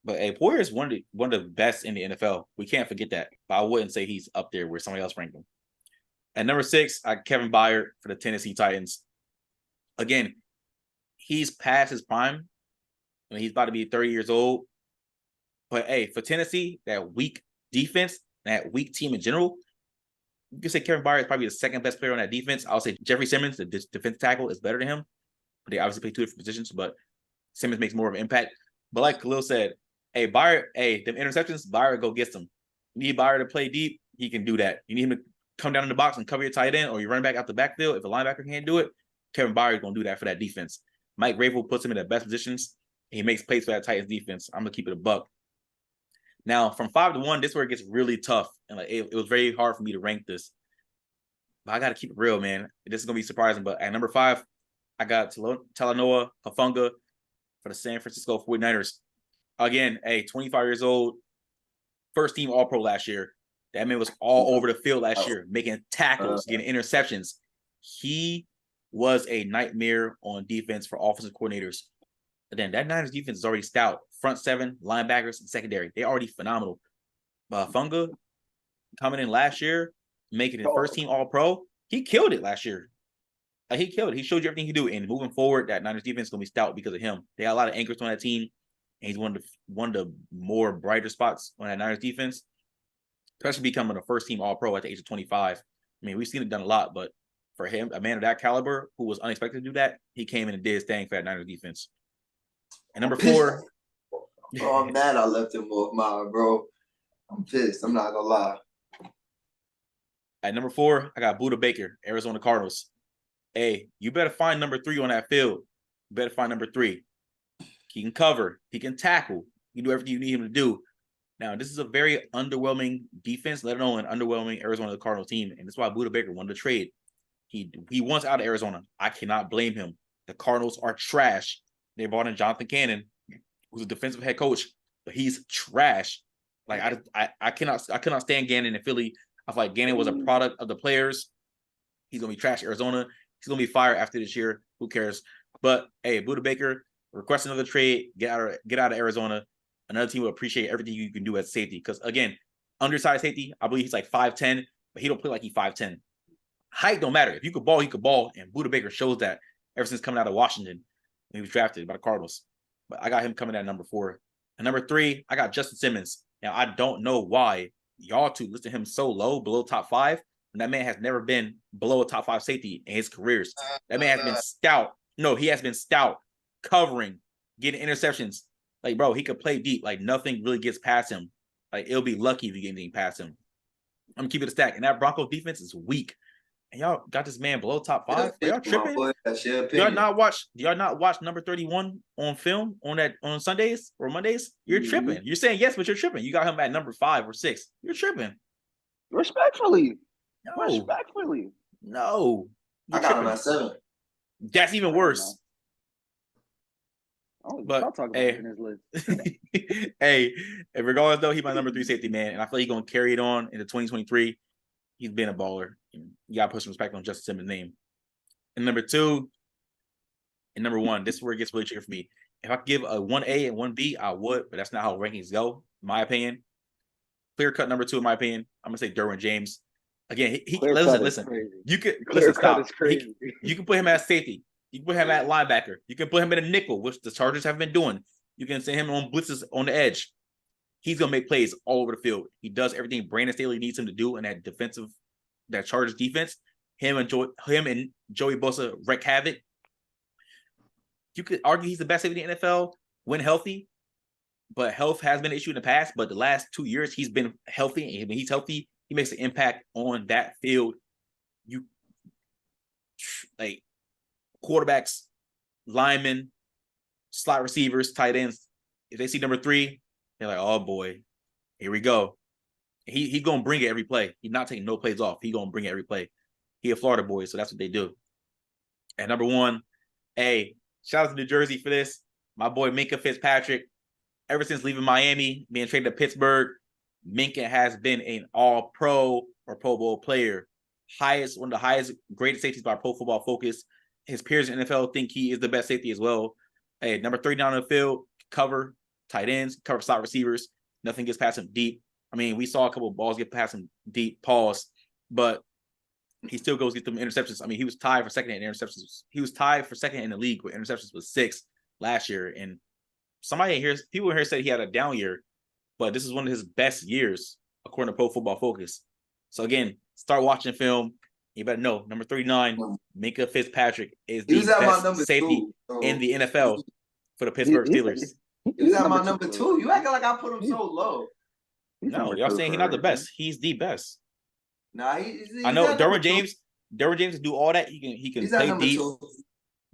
But Poyer is one of the best in the NFL. We can't forget that. But I wouldn't say he's up there where somebody else ranked him. At number 6, I got Kevin Byard for the Tennessee Titans. Again, he's past his prime. I mean, he's about to be 30 years old. But for Tennessee, that weak defense, that weak team in general, you can say Kevin Byard is probably the second best player on that defense. I'll say Jeffrey Simmons, the defensive tackle, is better than him. But they obviously play 2 different positions, but Simmons makes more of an impact. But like Khalil said, Byard, them interceptions, Byard go get them. You need Byard to play deep, he can do that. You need him to come down in the box and cover your tight end, or you run back out the backfield. If a linebacker can't do it, Kevin Byard is going to do that for that defense. Mike Vrabel puts him in the best positions, and he makes plays for that Titans defense. I'm going to keep it a buck. Now, from 5 to 1, this is where it gets really tough. And it was very hard for me to rank this. But I got to keep it real, man. This is going to be surprising. But at number 5, I got Talanoa Hufanga for the San Francisco 49ers. Again, 25 years old, first team All-Pro last year. That man was all over the field last year, making tackles, getting interceptions. He was a nightmare on defense for offensive coordinators. And then that Niners defense is already stout. Front 7, linebackers, and secondary. They're already phenomenal. But Hufanga coming in last year, making it first team All-Pro, he killed it last year. Like, he killed it. He showed you everything he could do. And moving forward, that Niners defense is going to be stout because of him. They got a lot of anchors on that team. And he's one of the more brighter spots on that Niners defense, especially becoming a first-team All-Pro at the age of 25. I mean, we've seen it done a lot, but for him, a man of that caliber who was unexpected to do that, he came in and did his thing for that Niners defense. And number 4. Bro, I'm mad I left him off mine, bro. I'm pissed. I'm not going to lie. At number 4, I got Budda Baker, Arizona Cardinals. Hey, you better find number 3 on that field. You better find number 3. He can cover. He can tackle. He can do everything you need him to do. Now, this is a very underwhelming defense, let alone an underwhelming Arizona Cardinals team. And that's why Budda Baker wanted to trade. He wants out of Arizona. I cannot blame him. The Cardinals are trash. They brought in Jonathan Cannon, who's a defensive head coach, but he's trash. Like, I cannot stand Gannon in Philly. I feel like Gannon was a product of the players. He's gonna be trash Arizona. He's gonna be fired after this year. Who cares? But hey, Budda Baker, request another trade. Get out of Arizona. Another team will appreciate everything you can do as safety. Because again, undersized safety, I believe he's like 5'10", but he don't play like he's 5'10". Height don't matter. If you could ball, you could ball. And Budda Baker shows that ever since coming out of Washington when he was drafted by the Cardinals. But I got him coming at number 4. And number 3, I got Justin Simmons. Now, I don't know why y'all two listed him so low, below top 5. And that man has never been below a top 5 safety in his careers. That man has been stout. No, he has been stout, covering, getting interceptions. Like, bro, he could play deep. Like, nothing really gets past him. Like, it'll be lucky if you get anything past him. I'm gonna keep it a stack. And that Broncos defense is weak. And y'all got this man below top 5. Are y'all tripping? Do y'all not watch number 31 on film on Sundays or Mondays? You're tripping. You're saying yes, but you're tripping. You got him at number 5 or 6. You're tripping. Respectfully. No. Respectfully. No. I got him at 7. That's even worse. But I'll talk about it in his list. Hey, regardless though, he's my number 3 safety, man. And I feel like he's gonna carry it on into 2023. He's been a baller. You gotta put some respect on Justin Simmons' name. And number 2 and number 1, this is where it gets really tricky for me. If I could give a 1A and 1B, I would, but that's not how rankings go, in my opinion. Clear cut number 2, in my opinion. I'm gonna say Derwin James. Again, he listen. You could stop. You can put him as safety. You can put him at linebacker. You can put him in a nickel, which the Chargers have been doing. You can send him on blitzes on the edge. He's gonna make plays all over the field. He does everything Brandon Staley needs him to do in that Chargers defense. Him and Joey Bosa wreak havoc. You could argue he's the best safety in the NFL when healthy, but health has been an issue in the past. But the last 2 years, he's been healthy, and when he's healthy, he makes an impact on that field. You like quarterbacks, linemen, slot receivers, tight ends. If they see number 3, they're like, "Oh boy, here we go." He's gonna bring it every play. He's not taking no plays off. He's gonna bring it every play. He a Florida boy, so that's what they do. At number 1, hey, shout out to New Jersey for this. My boy Minkah Fitzpatrick. Ever since leaving Miami, being traded to Pittsburgh, Minkah has been an all-pro or Pro Bowl player. One of the highest graded safeties by Pro Football Focus. His peers in the NFL think he is the best safety as well. Hey, number 3 down the field, cover tight ends, cover slot receivers. Nothing gets past him deep. I mean, we saw a couple of balls get past him deep, pause, but he still goes get them interceptions. I mean, he was tied for second in interceptions. He was tied for second in the league with interceptions with 6 last year. And people in here said he had a down year, but this is one of his best years according to Pro Football Focus. So again, start watching film. You better know number 39, Minkah Fitzpatrick is the best safety in the NFL for the Pittsburgh Steelers. He was at my number 2. You acting like I put him so low. No, y'all saying he's not the best. He's the best. Nah, he's I know Derwin James can do all that. He can play deep. 2.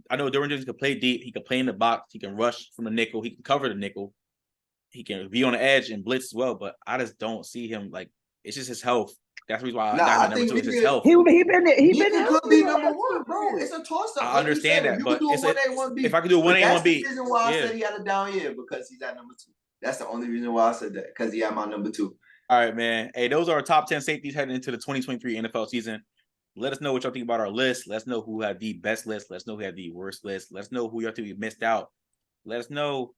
I know Derwin James can play deep. He can play in the box. He can rush from the nickel. He can cover the nickel. He can be on the edge and blitz as well. But I just don't see him like. It's just his health. That's the reason why I got him number 2. It's his health. He could be number 1, bro. It's a toss-up. I understand that, but if I could do a 1A, 1B, that's the reason why I said he had a down year because he's at number 2. That's the only reason why I said that because he had my number 2. All right, man. Hey, those are our top 10 safeties heading into the 2023 NFL season. Let us know what y'all think about our list. Let us know who had the best list. Let us know who had the worst list. Let us know who y'all think we missed out. Let us know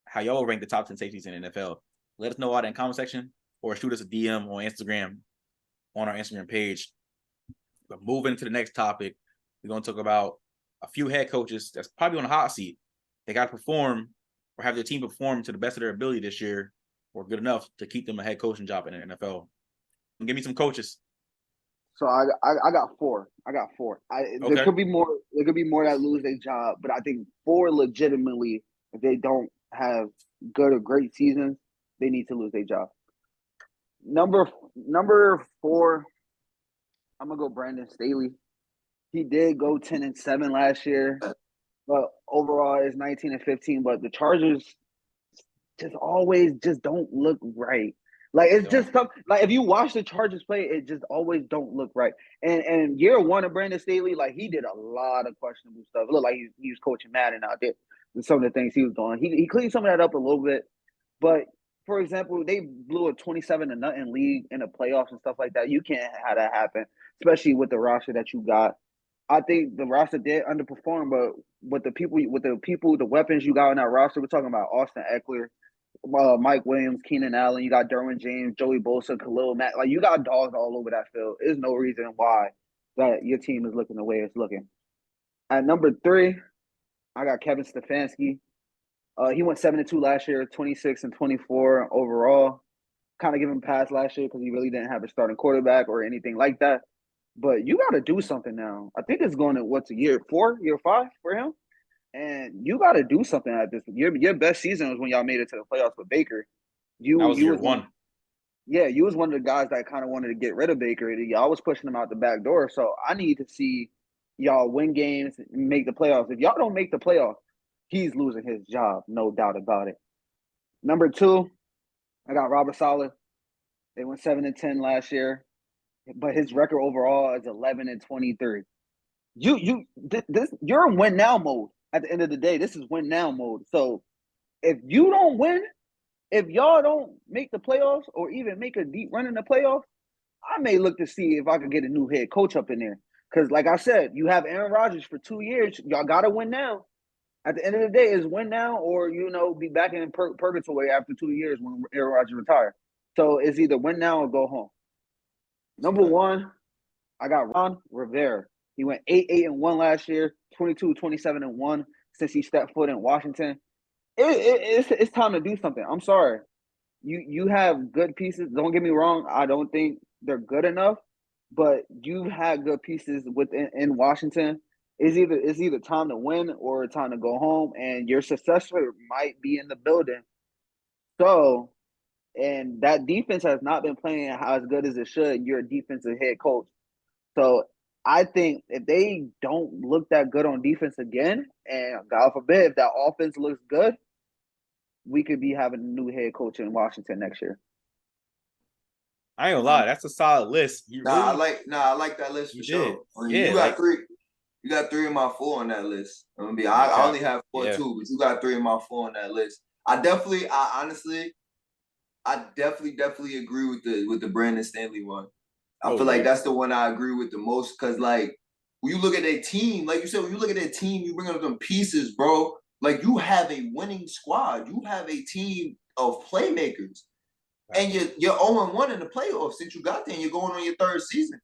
how y'all rank the top 10 safeties in the NFL. Let us know all that in the comment section or shoot us a DM on Instagram on our Instagram page. But moving to the next topic, we're going to talk about a few head coaches that's probably on the hot seat. They got to perform or have their team perform to the best of their ability this year, or good enough to keep them a head coaching job in the NFL. And give me some coaches. So I got four. There could be more. There could be more that lose their job, but I think four legitimately, if they don't have good or great seasons, they need to lose their job. Number 4, I'm gonna go Brandon Staley. He did go 10-7 last year, but overall it's 19-15. But the Chargers just always just don't look right. Like it's just something. Like if you watch the Chargers play, it just always don't look right. And year one of Brandon Staley, like he did a lot of questionable stuff. It looked like he was coaching Madden out there. Some of the things he was doing, he cleaned some of that up a little bit. But for example, they blew a 27-0 lead in the playoffs and stuff like that. You can't have that happen, especially with the roster that you got. I think the roster did underperform, but with the weapons you got on that roster, we're talking about Austin Eckler, Mike Williams, Keenan Allen, you got Derwin James, Joey Bosa, Khalil Mack. Like you got dogs all over that field. There's no reason why that your team is looking the way it's looking. At number 3, I got Kevin Stefanski. He went 7-2 last year, 26-24 overall. Kind of give him a pass last year because he really didn't have a starting quarterback or anything like that. But you got to do something now. I think it's going to what's a year 4, year 5 for him. And you got to do something at this. Your best season was when y'all made it to the playoffs with Baker. That was year 1. Yeah, you was one of the guys that kind of wanted to get rid of Baker. Y'all was pushing him out the back door. So I need to see y'all win games, make the playoffs. If y'all don't make the playoffs, he's losing his job, no doubt about it. Number 2, I got Robert Saleh. They went 7-10 last year, but his record overall is 11-23. You're in win now mode. At the end of the day, this is win now mode. So if you don't win, if y'all don't make the playoffs or even make a deep run in the playoffs, I may look to see if I could get a new head coach up in there. Because like I said, you have Aaron Rodgers for 2 years. Y'all got to win now. At the end of the day, is win now or, be back in purgatory after 2 years when Aaron Rodgers retires. So it's either win now or go home. Number 1, I got Ron Rivera. He went 8-1 last year, 22-27-1 since he stepped foot in Washington. It's time to do something. I'm sorry. You have good pieces. Don't get me wrong. I don't think they're good enough, but you've had good pieces in Washington. It's either time to win or time to go home, and your successor might be in the building. So, and that defense has not been playing as good as it should. You're a defensive head coach. So I think if they don't look that good on defense again, and God forbid if that offense looks good, we could be having a new head coach in Washington next year. I ain't gonna lie, that's a solid list. I like that list for sure. You got 3. You got 3 of my 4 on that list. I only have 4 too, but you got 3 of my 4 on that list. I definitely agree with the Brandon Staley one. I feel like that's the one I agree with the most because, like, when you look at their team, like you said, when you look at their team, you bring up them pieces, bro. Like, you have a winning squad. You have a team of playmakers. And you're 0-1 in the playoffs since you got there, and you're going on your 3rd season.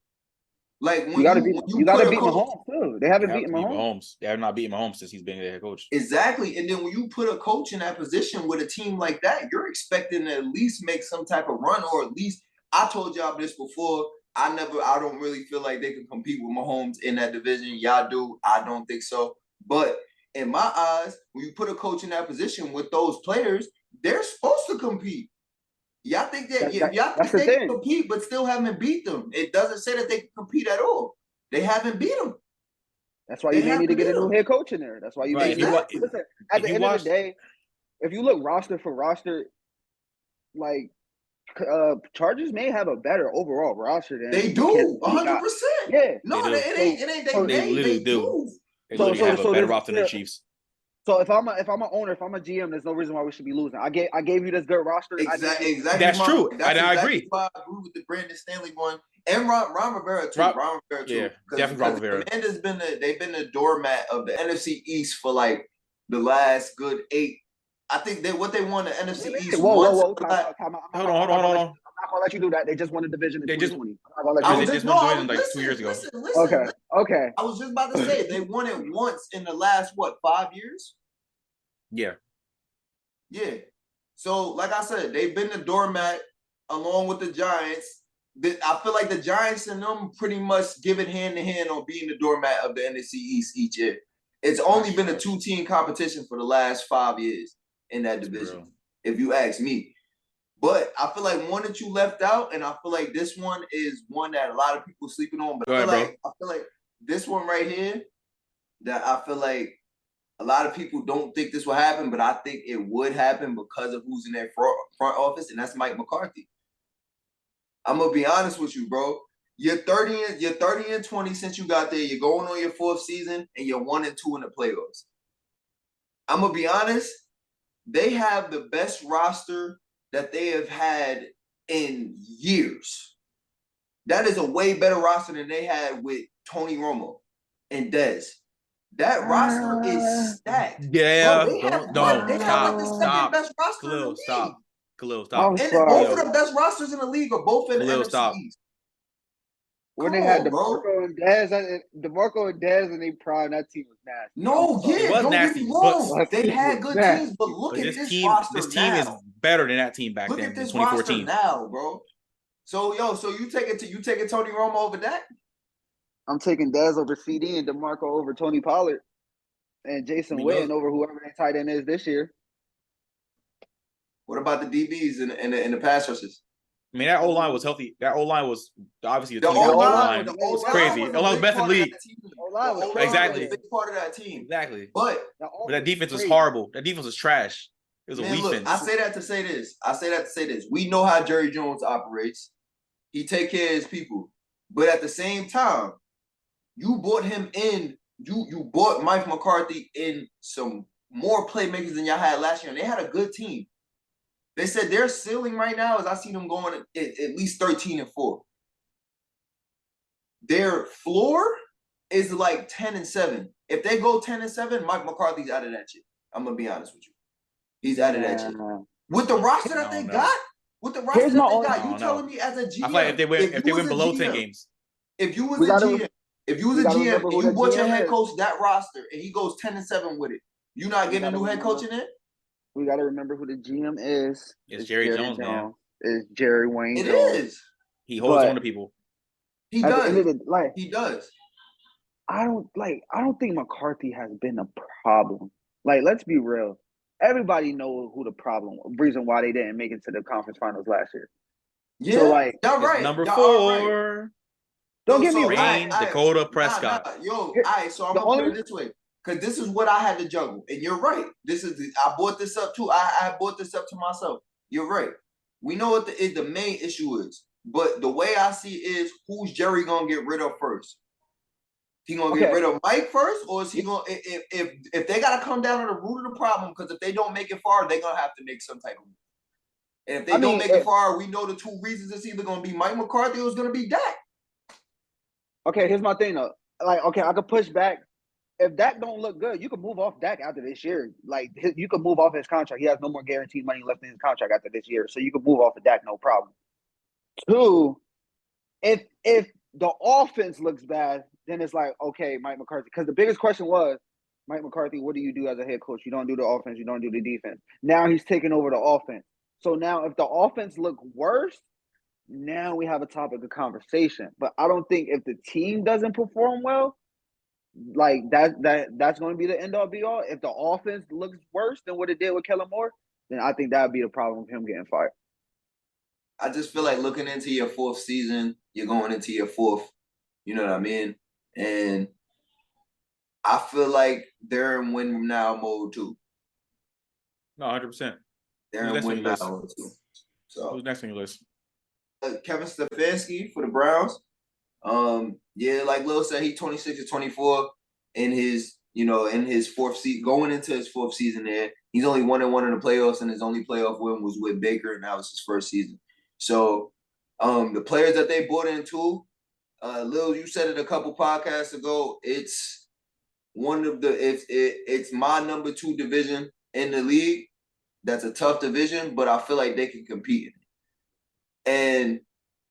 Like, when you gotta beat Mahomes too. They haven't beaten Mahomes. They have not beaten Mahomes since he's been the head coach. Exactly. And then when you put a coach in that position with a team like that, you're expecting to at least make some type of run, or at least I told y'all this before. I don't really feel like they can compete with Mahomes in that division. Y'all do. I don't think so. But in my eyes, when you put a coach in that position with those players, they're supposed to compete. Y'all think that they can compete but still haven't beat them. It doesn't say that they can compete at all. They haven't beat them. That's why you may need to get a new head coach in there. That's why you may listen, at the end of the day, if you look roster for roster, like Chargers may have a better overall roster than they do. 100%. Yeah. No, it ain't they literally do. They literally have a better roster than the Chiefs. So if I'm an owner, if I'm a GM, there's no reason why we should be losing. I gave you this good roster. Exactly. That's true. That's I exactly agree. why I agree with the Brandon Stanley one and Ron Rivera too. Ron Rivera too. Yeah, definitely Ron Rivera. The Commanders they've been the doormat of the NFC East for like the last good 8. I think what they won the NFC East. Whoa. Time out. Hold on. I'm not gonna let you do that. They just won the division in They just- 2020. I'm not gonna let I you was do they just, just won no, I division was, like 2 years ago. listen, that. Okay. Okay. I was just about to say they won it once in the last 5 years? Yeah. Yeah. So, like I said, they've been the doormat along with the Giants. I feel like the Giants and them pretty much give it hand to hand on being the doormat of the NFC East each year. It's only been a 2-team competition for the last 5 years in that division, if you ask me. But I feel like one that you left out, and I feel like this one is one that a lot of people sleeping on. But I feel like this one right here, that I feel like a lot of people don't think this will happen, but I think it would happen because of who's in their front office, and that's Mike McCarthy. I'm gonna be honest with you, bro. You're 30 and 20 since you got there. You're going on your 4th season, and you're 1-2 in the playoffs. I'm gonna be honest. They have the best roster that they have had in years. That is a way better roster than they had with Tony Romo and Dez. That roster is stacked. Yeah. Bro, they have like the second best roster in the league. Khalil, stop. And both of the best rosters in the league are both in the Khalil, NFC stop. East. When they had DeMarco and Dez in their prime, that team was nasty. No, It was don't nasty, get me wrong. but- They had good nasty. teams, but look But at this this roster this team now. is better than that team back Look then at in this roster 2014. now, bro. So you taking Tony Romo over that? I'm taking Dez over CD and DeMarco over Tony Pollard and Jason Witten over whoever their tight end is this year. What about the DBs and the pass rushers? I mean, that O-line was healthy. That O-line was obviously The team O-line was crazy. was O-line was best in the league. Exactly. Was a big part of that team. Exactly. But that defense was horrible. That defense was trash. It was a weak defense. Look, I say that to say this. We know how Jerry Jones operates. He take care of his people. But at the same time, you brought him in. You brought Mike McCarthy in some more playmakers than y'all had last year, and they had a good team. They said their ceiling right now is I see them going at least 13-4. Their floor is like 10-7. If they go 10-7, Mike McCarthy's out of that shit. I'm gonna be honest with you. He's out of that shit. With the roster that they got, you telling me as a GM? I feel like if they win below 10 games. If you was a GM, and you brought your head coach that roster and he goes 10-7 with it, you not getting a new head coach in there? We got to remember who the GM is. It's Jerry Jones, man. It's Jerry Wayne Jones. It is. He holds on to people. He does. He does. I don't think McCarthy has been a problem. Like, let's be real. Everybody knows who the reason why they didn't make it to the conference finals last year. Yeah, so like, y'all right. Number y'all 4. Right. Don't get me wrong. Dakota Prescott. All right, so I'm gonna put it this way. Because this is what I had to juggle. And you're right. I brought this up too. I brought this up to myself. You're right. We know what the main issue is. But the way I see it is, who's Jerry going to get rid of first? He going to get rid of Mike first? Or is he going to, if they got to come down to the root of the problem, because if they don't make it far, they're going to have to make some type of move. And if they don't make it far, we know the 2 reasons it's either going to be Mike McCarthy or it's going to be Dak. Okay, here's my thing though. Like, okay, I could push back. If Dak don't look good, you can move off Dak after this year. Like, you can move off his contract. He has no more guaranteed money left in his contract after this year. So you can move off of Dak, no problem. 2, if the offense looks bad, then it's like, okay, Mike McCarthy. Because the biggest question was, Mike McCarthy, what do you do as a head coach? You don't do the offense. You don't do the defense. Now he's taking over the offense. So now if the offense look worse, now we have a topic of conversation. But I don't think if the team doesn't perform well, like that's going to be the end all be all. If the offense looks worse than what it did with Kellen Moore, then I think that would be the problem with him getting fired. I just feel like looking into your 4th season, you're going into your 4th, you know what I mean? And I feel like they're in win now mode too. No, 100%. They're in win now mode too. So who's next on your list? Kevin Stefanski for the Browns. Like Lil said, he 26-24 in his 4th season, going into his 4th season there. He's only 1-1 in the playoffs, and his only playoff win was with Baker, and that was his 1st season. So, the players that they brought in too, Lil, you said it a couple podcasts ago. It's it's my number 2 division in the league. That's a tough division, but I feel like they can compete in it. and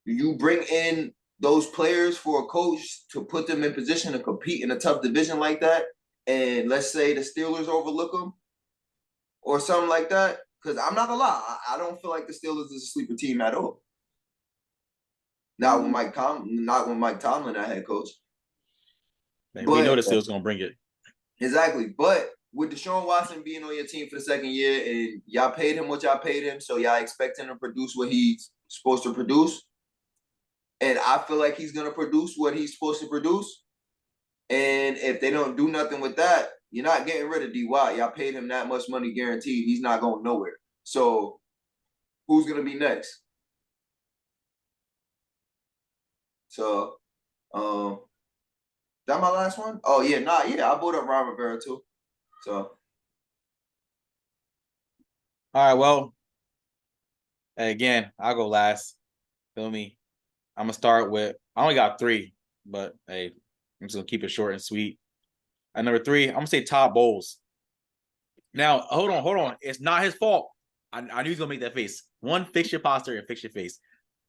you bring in those players for a coach to put them in position to compete in a tough division like that, and let's say the Steelers overlook them or something like that, because I'm not gonna lie, I don't feel like the Steelers is a sleeper team at all. Not when Mike Tomlin, our head coach. Man, we know the But Steelers gonna bring it. exactly. But with Deshaun Watson being on your team for the second year, and y'all paid him what y'all paid him, so y'all expect him to produce what he's supposed to produce. And I feel like he's gonna produce what he's supposed to produce. And if they don't do nothing with that, you're not getting rid of DY. Y'all paid him that much money guaranteed. He's not going nowhere. So who's gonna be next? So that my last one? Oh yeah, I bought up Ron Rivera too. So All right, well, again, I'll go last. Feel me? I'm gonna start with. I only got 3, but hey, I'm just gonna keep it short and sweet. At number 3, I'm gonna say Todd Bowles. Now, hold on. It's not his fault. I knew he was gonna make that face. One, fix your posture and fix your face.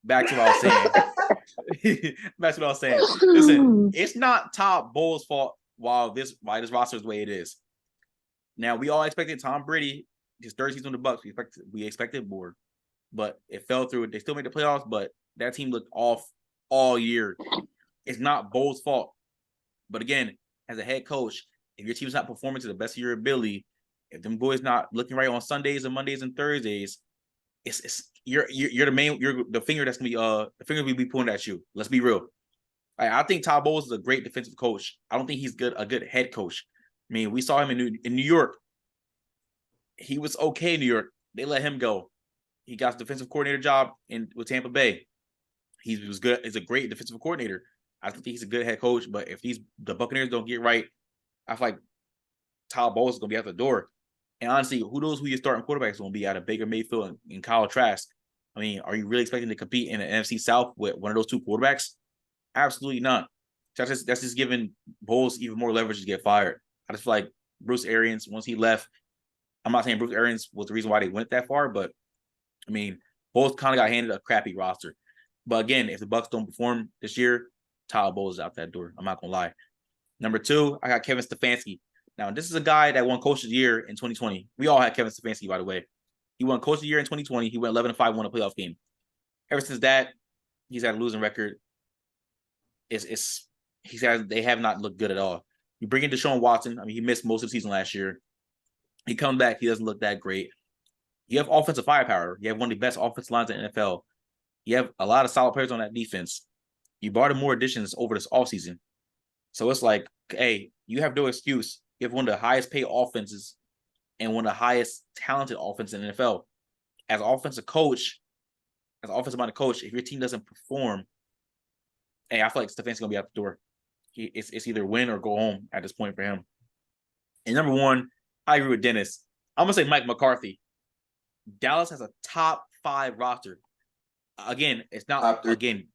Back to what I was saying. Back to what I was saying. Listen, it's not Todd Bowles' fault why this roster is the way it is. Now, we all expected Tom Brady, his third season on the Bucs. We expected more, but it fell through. They still made the playoffs, but that team looked off all year. It's not Bowles' fault. But again, as a head coach, if your team's not performing to the best of your ability, if them boys not looking right on Sundays and Mondays and Thursdays, you're the finger that's gonna be the finger we be pointing at you. Let's be real. I think Todd Bowles is a great defensive coach. I don't think he's a good head coach. I mean, we saw him in New York. He was okay in New York. They let him go. He got the defensive coordinator job with Tampa Bay. He was good. He's a great defensive coordinator. I think he's a good head coach. But if the Buccaneers don't get right, I feel like Todd Bowles is gonna be out the door. And honestly, who knows who your starting quarterback is going to be out of Baker Mayfield and Kyle Trask? I mean, are you really expecting to compete in the NFC South with one of those 2 quarterbacks? Absolutely not. That's just giving Bowles even more leverage to get fired. I just feel like Bruce Arians, once he left, I'm not saying Bruce Arians was the reason why they went that far, but I mean, Bowles kind of got handed a crappy roster. But again, if the Bucs don't perform this year, Todd Bowles is out that door. I'm not going to lie. Number 2, I got Kevin Stefanski. Now, this is a guy that won Coach of the Year in 2020. We all had Kevin Stefanski, by the way. He won Coach of the Year in 2020. He went 11-5, won a playoff game. Ever since that, he's had a losing record. They have not looked good at all. You bring in Deshaun Watson. I mean, he missed most of the season last year. He comes back. He doesn't look that great. You have offensive firepower. You have one of the best offensive lines in the NFL. You have a lot of solid players on that defense. You brought in more additions over this offseason. So it's like, hey, you have no excuse. You have one of the highest paid offenses and one of the highest talented offenses in the NFL. As an offensive minded coach, if your team doesn't perform, hey, I feel like Stefanski's gonna be out the door. It's either win or go home at this point for him. And number 1, I agree with Dennis. I'm gonna say Mike McCarthy. Dallas has a top 5 roster. Again, it's not again.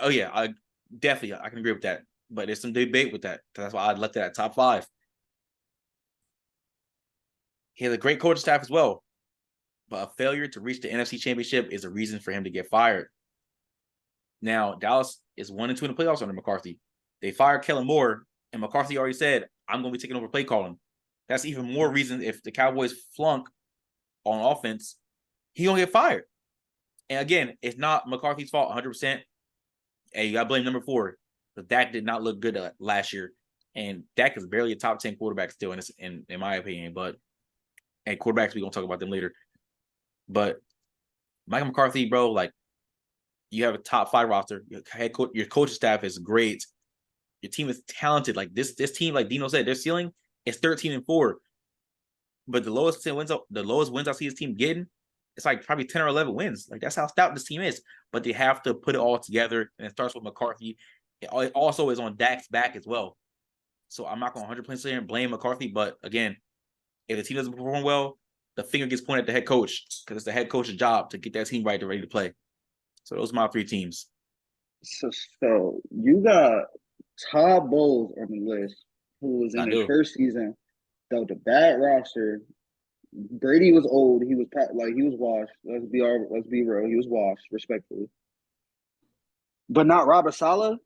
Oh yeah, I can agree with that. But there's some debate with that. That's why I left it at top 5. He has a great coaching staff as well. But a failure to reach the NFC Championship is a reason for him to get fired. Now, Dallas is 1-2 in the playoffs under McCarthy. They fired Kellen Moore, and McCarthy already said, I'm going to be taking over play calling. That's even more reason if the Cowboys flunk on offense, he going to get fired. And again, it's not McCarthy's fault 100%. Hey, you got to blame number 4. But Dak did not look good last year. And Dak is barely a top 10 quarterback still, in my opinion. But and quarterbacks, we're going to talk about them later. But Mike McCarthy, bro, like, you have a top 5 roster. Your head coach, your coaching staff is great. Your team is talented. Like this team, like Dino said, their ceiling is 13-4. But the lowest wins I see his team getting, it's like probably 10 or 11 wins. Like that's how stout this team is. But they have to put it all together, and it starts with McCarthy. It also is on Dak's back as well. So I'm not going to 100% blame McCarthy. But again, if the team doesn't perform well, the finger gets pointed at the head coach because it's the head coach's job to get that team right and ready to play. So those are my 3 teams. So you got Todd Bowles on the list, who was in his first season, dealt a bad roster, Brady was old. He was he was washed. Let's be real. He was washed, respectfully. But not Robert Saleh.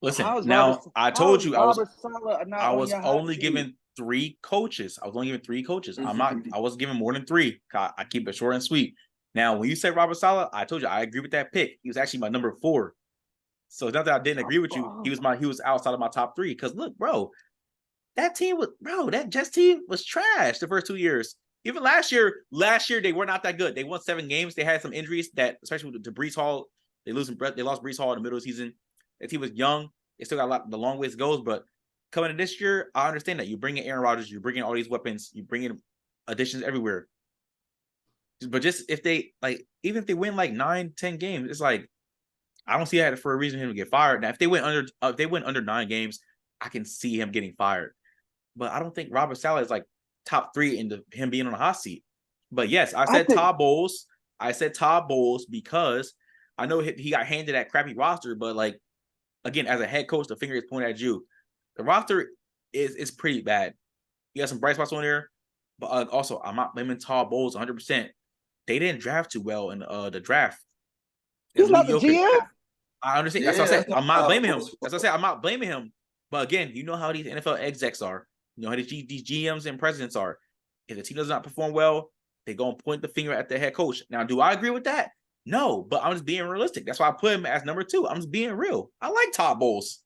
Listen, How is Robert? now I How told is you Robert Saleh I not on was your hot only seat? given 3 coaches. I was only given 3 coaches. I wasn't given more than 3. I keep it short and sweet. Now, when you say Robert Saleh, I told you I agree with that pick. He was actually my number 4. So it's not that I didn't agree with you. He was outside of my top 3. Because look, bro, that Jets team was trash the first 2 years. Even last year they were not that good. They won 7 games. They had some injuries that, especially with the Brees Hall, they lost Brees Hall in the middle of the season. That team was young. They still got the long ways goes, but coming in this year, I understand that you bring in Aaron Rodgers, you bring in all these weapons, you bring in additions everywhere. But just if they even if they win 9-10 games, it's like I don't see that for a reason for him to get fired. Now, if they win under 9 games, I can see him getting fired. But I don't think Robert Saleh is top 3 in him being on the hot seat. But yes, I said Todd Bowles. I said Todd Bowles because I know he got handed that crappy roster, but again, as a head coach, the finger is pointed at you. The roster is pretty bad. You got some bright spots on there, but also I'm not blaming Todd Bowles 100%. They didn't draft too well in the draft. He's not the GM. I understand. That's what I said. I'm not blaming him. That's what I said. I'm not blaming him. But again, you know how these NFL execs are. You know how these GMs and presidents are. If the team does not perform well, they go and point the finger at the head coach. Now, do I agree with that? No, but I'm just being realistic. That's why I put him as number 2. I'm just being real. I like Todd Bowles.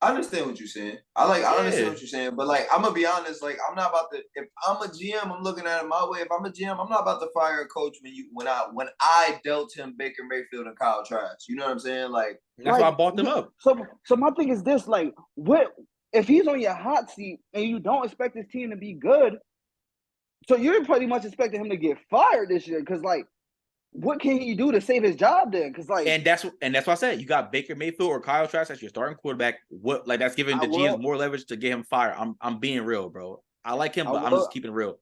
I understand what you're saying. I understand what you're saying, but I'm gonna be honest. I'm not about to. If I'm a GM, I'm looking at it my way. If I'm a GM, I'm not about to fire a coach when I dealt him Baker Mayfield and Kyle Trask. You know what I'm saying? That's why I bought them up. So my thing is this: what if he's on your hot seat and you don't expect his team to be good? So you're pretty much expecting him to get fired this year because what can he do to save his job then? Because and that's what I said. You got Baker Mayfield or Kyle Trask as your starting quarterback. What that's giving the GMs more leverage to get him fired. I'm being real, bro. I like him, but I'm just keeping it real.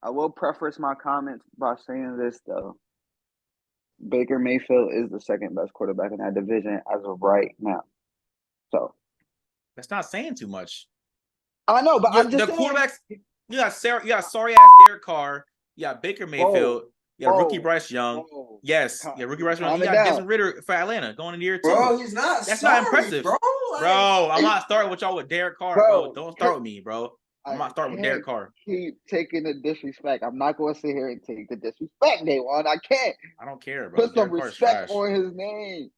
I will preface my comments by saying this though. Baker Mayfield is the second best quarterback in that division as of right now. So that's not saying too much. I know, but I'm just the saying, quarterbacks. You got sorry ass Derek Carr. You got Baker Mayfield. You got rookie Bryce Young. Yes, rookie Bryce Young. You got Desmond Ritter for Atlanta going into year 2. Bro, he's not. That's not impressive, bro. I'm not starting with y'all with Derek Carr, bro. Don't start with me, bro. I'm not starting with Derek Carr. Keep taking the disrespect. I'm not going to sit here and take the disrespect, Day1. I can't. I don't care, bro. Put some respect on his name.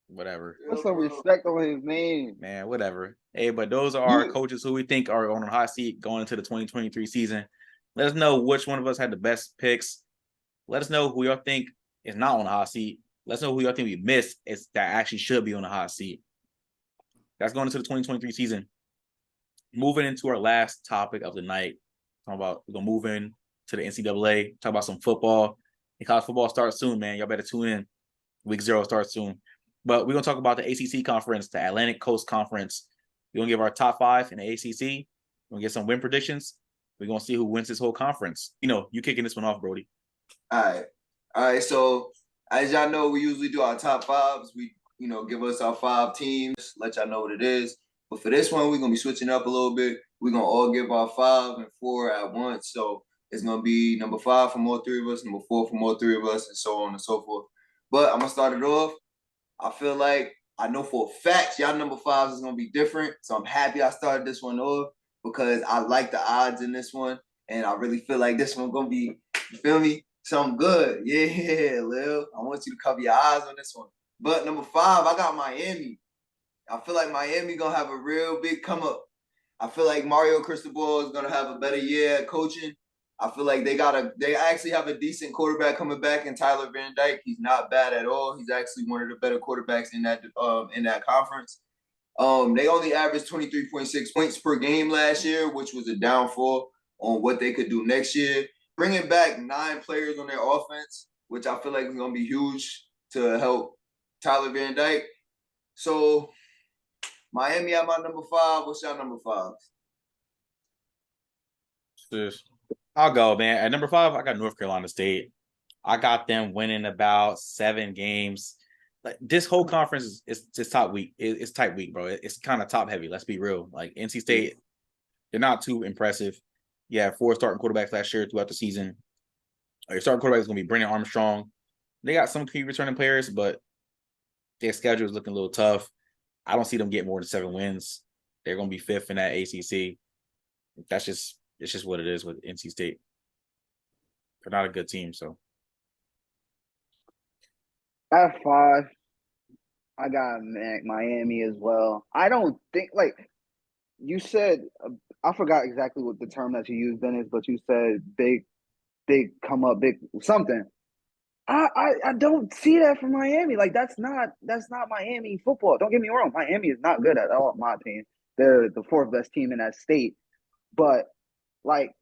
Whatever. Put some respect on his name. Man, whatever. Hey, but those are our coaches who we think are on a hot seat going into the 2023 season. Let us know which one of us had the best picks. Let us know who y'all think is not on the hot seat. Let us know who y'all think we missed that actually should be on the hot seat. That's going into the 2023 season. Moving into our last topic of the night. We're going to move in to the NCAA. Talk about some football. And college football starts soon, man. Y'all better tune in. Week 0 starts soon. But we're going to talk about the ACC conference, the Atlantic Coast Conference. We're going to give our top 5 in the ACC. We're going to get some win predictions. We're going to see who wins this whole conference. You kicking this one off, Brody. All right. So as y'all know, we usually do our top 5s. We, give us our 5 teams, let y'all know what it is. But for this one, we're going to be switching up a little bit. We're going to all give our 5 and 4 at once. So it's going to be number 5 from all 3 of us, number 4 from all 3 of us, and so on and so forth. But I'm going to start it off. I feel like I know for a fact y'all number 5s is going to be different. So I'm happy I started this one off because I like the odds in this one. And I really feel like this one going to be, you feel me? Something good. Yeah, Lil. I want you to cover your eyes on this one. But number 5, I got Miami. I feel like Miami going to have a real big come up. I feel like Mario Cristobal is going to have a better year at coaching. I feel like they actually have a decent quarterback coming back in Tyler Van Dyke. He's not bad at all. He's actually one of the better quarterbacks in that conference. They only averaged 23.6 points per game last year, which was a downfall on what they could do next year. Bringing back 9 players on their offense, which I feel like is going to be huge to help Tyler Van Dyke. So Miami at my number 5. What's your number 5? I'll go, man. At number 5, I got North Carolina State. I got them winning about 7 games. Like this whole conference is top week. It's tight week, bro. It's kind of top heavy. Let's be real. Like NC State, they're not too impressive. Yeah, 4 starting quarterbacks last year throughout the season. Your starting quarterback is going to be Brennan Armstrong. They got some key returning players, but their schedule is looking a little tough. I don't see them getting more than 7 wins. They're going to be 5th in that ACC. It's just what it is with NC State. They're not a good team, so. At 5, I got Miami as well. I don't think, like you said, I forgot exactly what the term that you used, Dennis, but you said big come up, big something. I don't see that from Miami. Like that's not Miami football. Don't get me wrong. Miami is not good at all, in my opinion. They're the 4th best team in that state. But like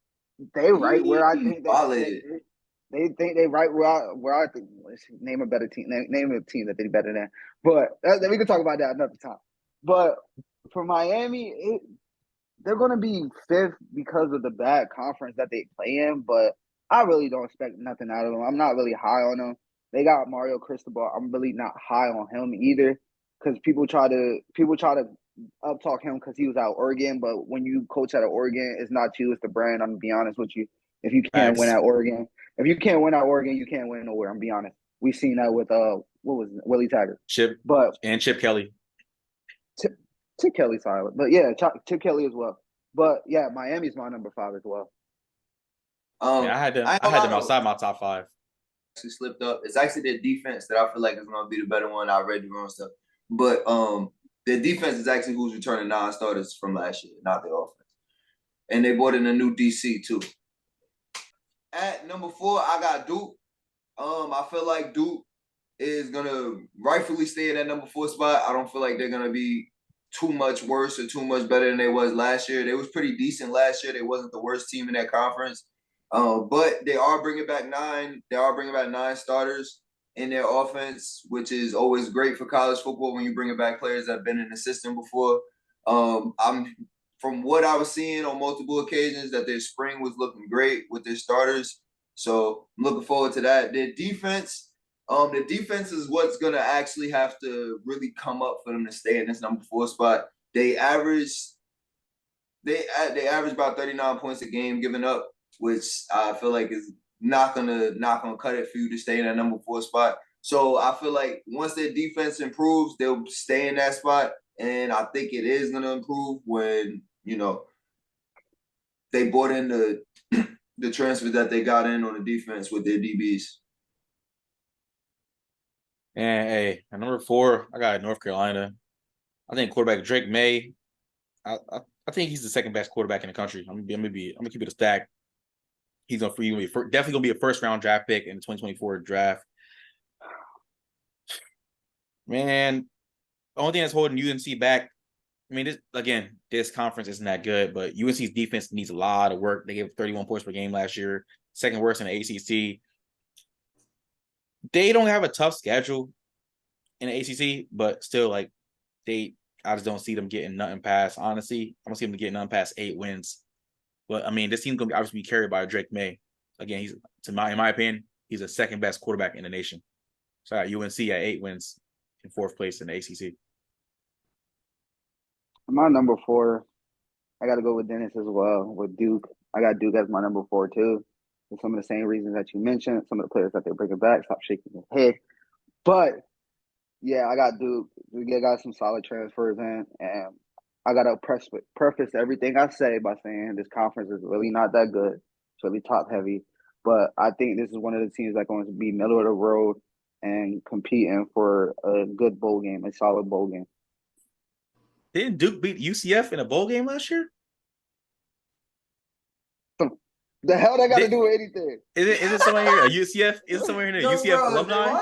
they right where I think they think they right where I think. Name a better team. Name a team that they better than. But we can talk about that another time. But for Miami, they're going to be 5th because of the bad conference that they play in. But I really don't expect nothing out of them. I'm not really high on them. They got Mario Cristobal. I'm really not high on him either because people try to up talk him because he was out Oregon. But when you coach out of Oregon, it's not you, it's the brand. I'm gonna be honest with you. If you can't win at Oregon, you can't win nowhere. I'm be honest. We've seen that with what was it? Willie Taggart, Chip Kelly. Chip Kelly silent, but yeah, Chip Kelly as well. But yeah, Miami's my number 5 as well. I had them outside my top 5. Actually slipped up. It's actually their defense that I feel like is going to be the better one. I read the wrong stuff, but their defense is actually who's returning 9 starters from last year, not their offense. And they brought in a new DC too. At number 4, I got Duke. I feel like Duke is gonna rightfully stay in that number 4 spot. I don't feel like they're gonna be too much worse or too much better than they was last year. They was pretty decent last year. They wasn't the worst team in that conference. But they are bringing back 9. They are bringing back 9 starters in their offense, which is always great for college football when you bring back players that have been in the system before. I'm from what I was seeing on multiple occasions that their spring was looking great with their starters. So I'm looking forward to that. Their defense, the defense is what's gonna actually have to really come up for them to stay in this number 4 spot. They average about 39 points a game given up, which I feel like is not gonna cut it for you to stay in that number 4 spot. So I feel like once their defense improves, they'll stay in that spot. And I think it is gonna improve when, they brought in the transfers that they got in on the defense with their DBs. And hey, at number 4, I got North Carolina. I think quarterback Drake May. I think he's the 2nd best quarterback in the country. I'm gonna keep it a stack. He's definitely gonna be a 1st-round draft pick in the 2024 draft. Man, the only thing that's holding UNC back. I mean, this conference isn't that good, but UNC's defense needs a lot of work. They gave 31 points per game last year, 2nd worst in the ACC. They don't have a tough schedule in the ACC, but still, I just don't see them getting nothing past. Honestly, I don't see them getting nothing past 8 wins. But I mean, this team's gonna obviously be carried by Drake May. Again, in my opinion, he's the 2nd best quarterback in the nation. So I got UNC at 8 wins in 4th place in the ACC. My number 4, I got to go with Dennis as well, with Duke. I got Duke as my number 4 too. For some of the same reasons that you mentioned, some of the players that they're bringing back, stop shaking your head. But yeah, I got Duke. We got some solid transfers in, and I got to preface everything I say by saying this conference is really not that good. It's really top heavy. But I think this is one of the teams that's going to be middle of the road and competing for a good bowl game, a solid bowl game. Didn't Duke beat UCF in a bowl game last year? The hell that got to do with anything? Is it somewhere here? A UCF? Is it somewhere here? A UCF alumni?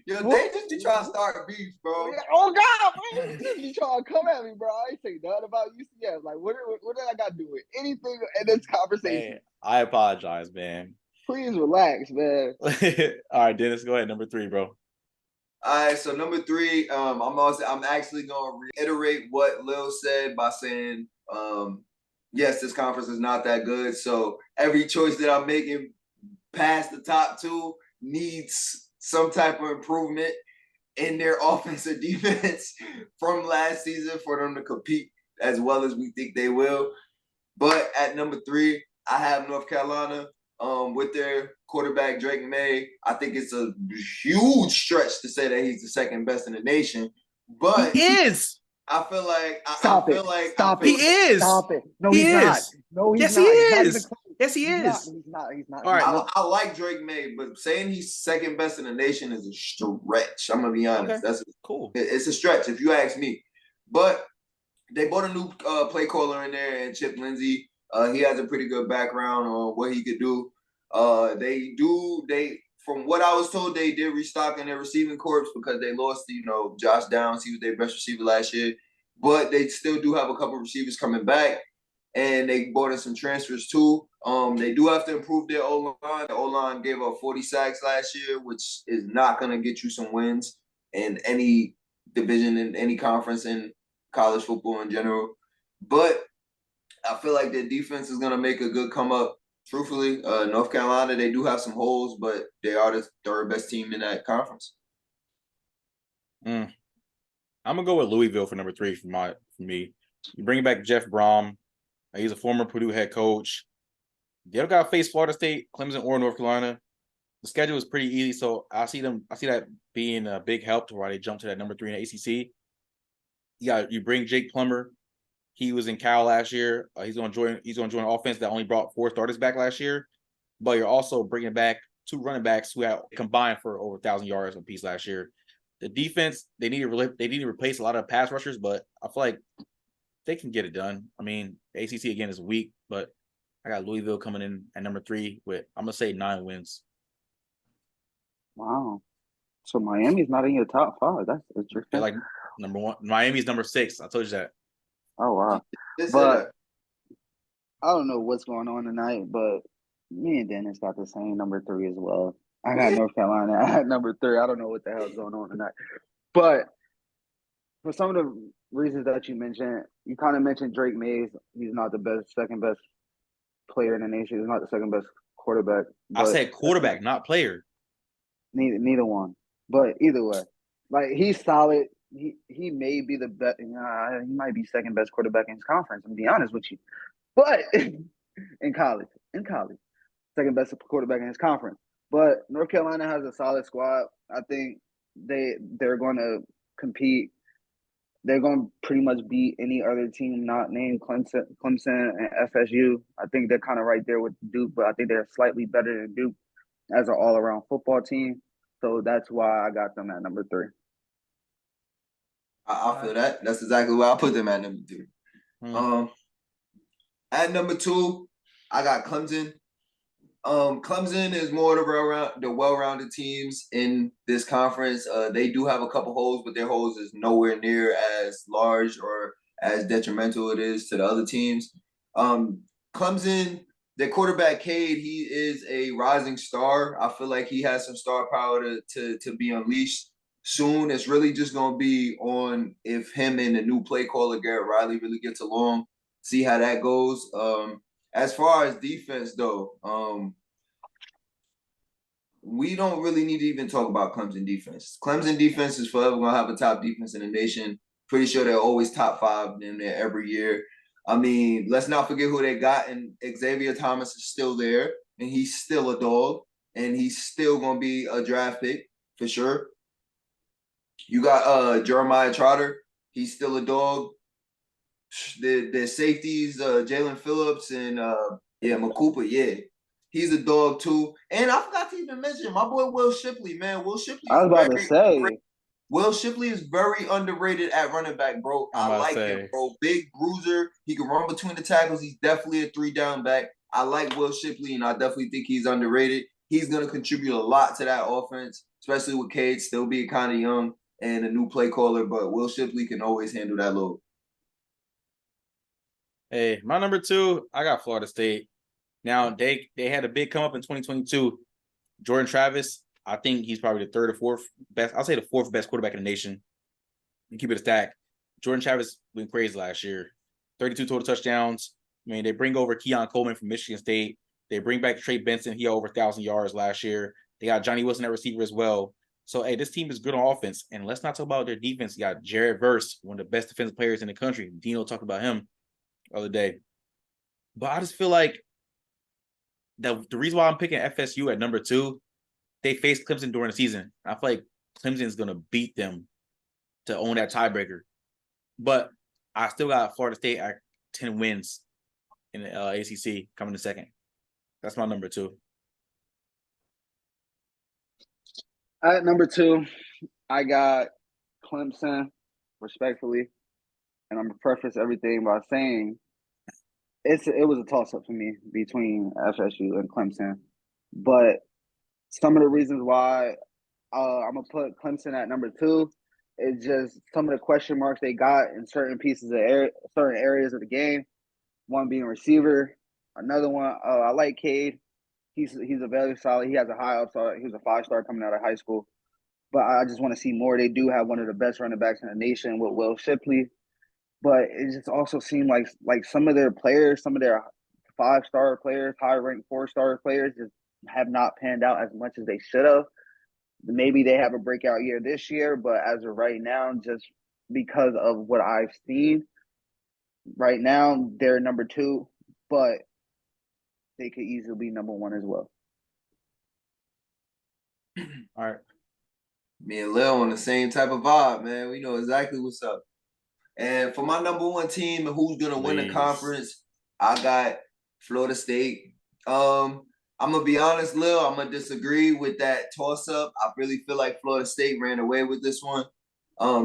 They just be trying to start beef, bro. Oh God, man! You be trying to come at me, bro. I ain't say nothing about UCF. Like, what did I got to do with anything in this conversation? Hey, I apologize, man. Please relax, man. All right, Dennis, go ahead. Number 3, bro. All right, so number 3, I'm actually gonna reiterate what Lil said by saying, yes, this conference is not that good. So every choice that I'm making past the top 2 needs some type of improvement in their offensive defense from last season for them to compete as well as we think they will. But at number 3, I have North Carolina with their quarterback Drake May. I think it's a huge stretch to say that he's the second best in the nation, but He is. I feel like Stop it. He is. Stop it. No, He he's not. is. No, he's Yes, not. he He's not even is. close. Yes, he He's not. is. He's not. He's not. All right. I like Drake May, but saying he's second best in the nation is a stretch. I'm gonna be honest. Okay. That's Cool. It's a stretch if you ask me. But they brought a new play caller in there, and Chip Lindsey. He has a pretty good background on what he could do. From what I was told, they did restock in their receiving corps because they lost, Josh Downs. He was their best receiver last year, but they still do have a couple of receivers coming back, and they brought in some transfers too. They do have to improve their O-line. The O-line gave up 40 sacks last year, which is not going to get you some wins in any division, in any conference, in college football in general. But I feel like their defense is going to make a good come up. Truthfully, North Carolina, they do have some holes, but they are the third best team in that conference. I'm gonna go with Louisville for number 3 for me. You bring back Jeff Brom. He's a former Purdue head coach. They don't got to face Florida State, Clemson, or North Carolina. The schedule is pretty easy, so I see that being a big help to why they jump to that number 3 in the ACC. You bring Jake Plummer. He was in Cal last year. He's going to join an offense that only brought 4 starters back last year. But you're also bringing back 2 running backs who had combined for over 1,000 yards apiece last year. The defense, they need to replace a lot of pass rushers, but I feel like they can get it done. I mean, ACC again is weak, but I got Louisville coming in at number 3 with, I'm gonna say, 9 wins. Wow. So Miami's not in your top 5. That's interesting. They're like number 1. Miami's number 6. I told you that. Oh wow. But I don't know what's going on tonight, but me and Dennis got the same number 3 as well. I got North Carolina at number 3. I don't know what the hell's going on tonight. But for some of the reasons that you mentioned, you kind of mentioned Drake Mays. He's not the second best player in the nation. He's not the second best quarterback. I said quarterback, not player. Neither one. But either way, like he's solid. He may be the best. He might be second best quarterback in his conference. I'm gonna be honest with you. But in college, second best quarterback in his conference. But North Carolina has a solid squad. I think they're going to compete. They're going to pretty much beat any other team not named Clemson and FSU. I think they're kind of right there with Duke, but I think they're slightly better than Duke as an all-around football team. So that's why I got them at number 3. I feel that. That's exactly why I put them at number 3. At number 2, I got Clemson. Clemson is more the well-rounded teams in this conference. They do have a couple holes, but their holes is nowhere near as large or as detrimental it is to the other teams. Clemson, their quarterback Cade, he is a rising star. I feel like he has some star power to be unleashed soon. It's really just going to be on if him and the new play caller Garrett Riley really gets along. See how that goes. As far as defense, though, we don't really need to even talk about Clemson defense. Clemson defense is forever going to have a top defense in the nation. Pretty sure they're always top 5 in there every year. I mean, let's not forget who they got, and Xavier Thomas is still there, and he's still a dog, and he's still going to be a draft pick for sure. You got Jeremiah Trotter. He's still a dog. The safeties, Jalen Phillips and Makupa, yeah. He's a dog too. And I forgot to even mention my boy Will Shipley, man. Will Shipley. I was about to say. Will Shipley is very underrated at running back, bro. I like him, bro. Big bruiser. He can run between the tackles. He's definitely a 3-down back. I like Will Shipley, and I definitely think he's underrated. He's going to contribute a lot to that offense, especially with Cade still being kind of young and a new play caller. But Will Shipley can always handle that load. Hey, my number 2, I got Florida State. Now, they had a big come up in 2022. Jordan Travis, I think he's probably the 3rd or 4th best. I'll say the 4th best quarterback in the nation. You keep it a stack. Jordan Travis went crazy last year. 32 total touchdowns. I mean, they bring over Keon Coleman from Michigan State. They bring back Trey Benson. He had over 1,000 yards last year. They got Johnny Wilson at receiver as well. So, hey, this team is good on offense. And let's not talk about their defense. You got Jared Verse, one of the best defensive players in the country. Dino talked about him the other day. But I just feel like the reason why I'm picking FSU at number 2, they faced Clemson during the season. I feel like Clemson's gonna beat them to own that tiebreaker. But I still got Florida State at 10 wins in the ACC coming in second. That's my number 2. At number 2, I got Clemson, respectfully, and I'm gonna preface everything by saying it was a toss-up for me between FSU and Clemson. But some of the reasons why I'm gonna put Clemson at number 2 is just some of the question marks they got in certain pieces of certain areas of the game. One being receiver, another one. I like Cade. He's a very solid. He has a high upside. He was a 5-star coming out of high school. But I just want to see more. They do have one of the best running backs in the nation with Will Shipley. But it just also seemed like some of their players, some of their 5-star players, high-ranked 4-star players, just have not panned out as much as they should have. Maybe they have a breakout year this year, but as of right now, just because of what I've seen, right now they're number 2, but they could easily be number 1 as well. All right. Me and Lil on the same type of vibe, man. We know exactly what's up. And for my number 1 team and who's gonna win the conference, I got Florida State. I'm gonna be honest, Lil, I'm gonna disagree with that toss-up. I really feel like Florida State ran away with this one.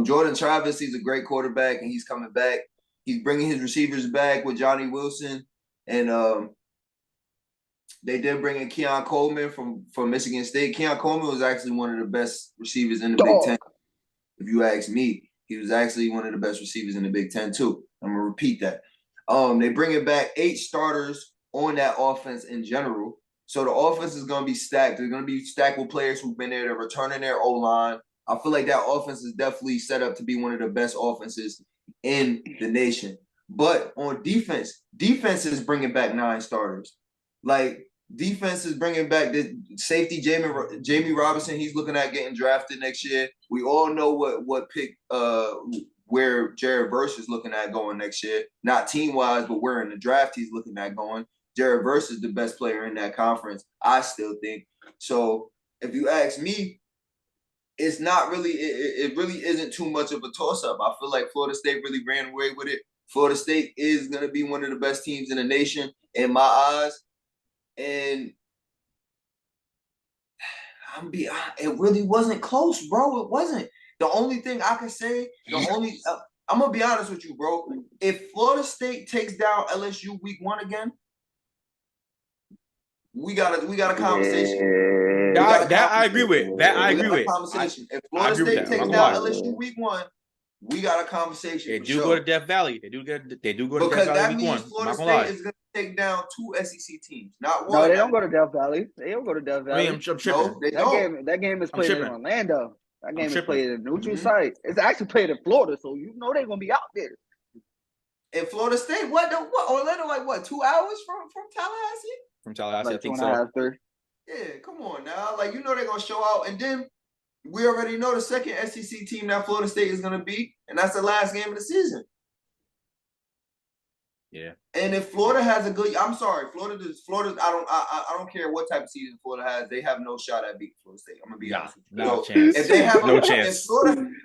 Jordan Travis, he's a great quarterback, and he's coming back. He's bringing his receivers back with Johnny Wilson, and they did bring in Keon Coleman from Michigan State. Keon Coleman was actually one of the best receivers in the Big Ten. If you ask me, he was actually one of the best receivers in the Big Ten too. I'm gonna repeat that. They bringing back 8 starters on that offense in general. So the offense is going to be stacked. They're going to be stacked with players who've been there to return in their O-line. I feel like that offense is definitely set up to be one of the best offenses in the nation. But on defense is bringing back 9 starters. Like, defense is bringing back the safety, Jamie Robinson. He's looking at getting drafted next year. We all know what pick where Jared Verse is looking at going next year. Not team-wise, but where in the draft he's looking at going. Jared Verse is the best player in that conference, I still think. So if you ask me, it's not really, it really isn't too much of a toss-up. I feel like Florida State really ran away with it. Florida State is going to be one of the best teams in the nation in my eyes. And it really wasn't close, bro. It wasn't. The only thing I can say, I'm going to be honest with you, bro. If Florida State takes down LSU week 1 again, we got a conversation. That I agree with. That I agree with. Conversation. If Florida State takes down LSU week 1, we got a conversation. They do go to Death Valley. They do go to Death Valley because that week 1. means Florida State is going to take down 2 SEC teams, not 1. No, they don't go to Death Valley. They don't go to Death Valley. I mean, I'm tripping. No, they don't. That game is played in Orlando. That game is played in neutral Mm-hmm. site. It's actually played in Florida, so you know they're gonna be out there. In Florida State, what Orlando, like what, 2 hours from Tallahassee? From Tallahassee, Like I think 2.5, so. 3. Yeah, come on now. Like, you know they're gonna show out, and then we already know the second SEC team that Florida State is gonna beat, and that's the last game of the season. Yeah. And if Florida has a good, I'm sorry, Florida. I don't care what type of season Florida has. They have no shot at beating Florida State. I'm gonna be honest with you. No chance. If they have no chance.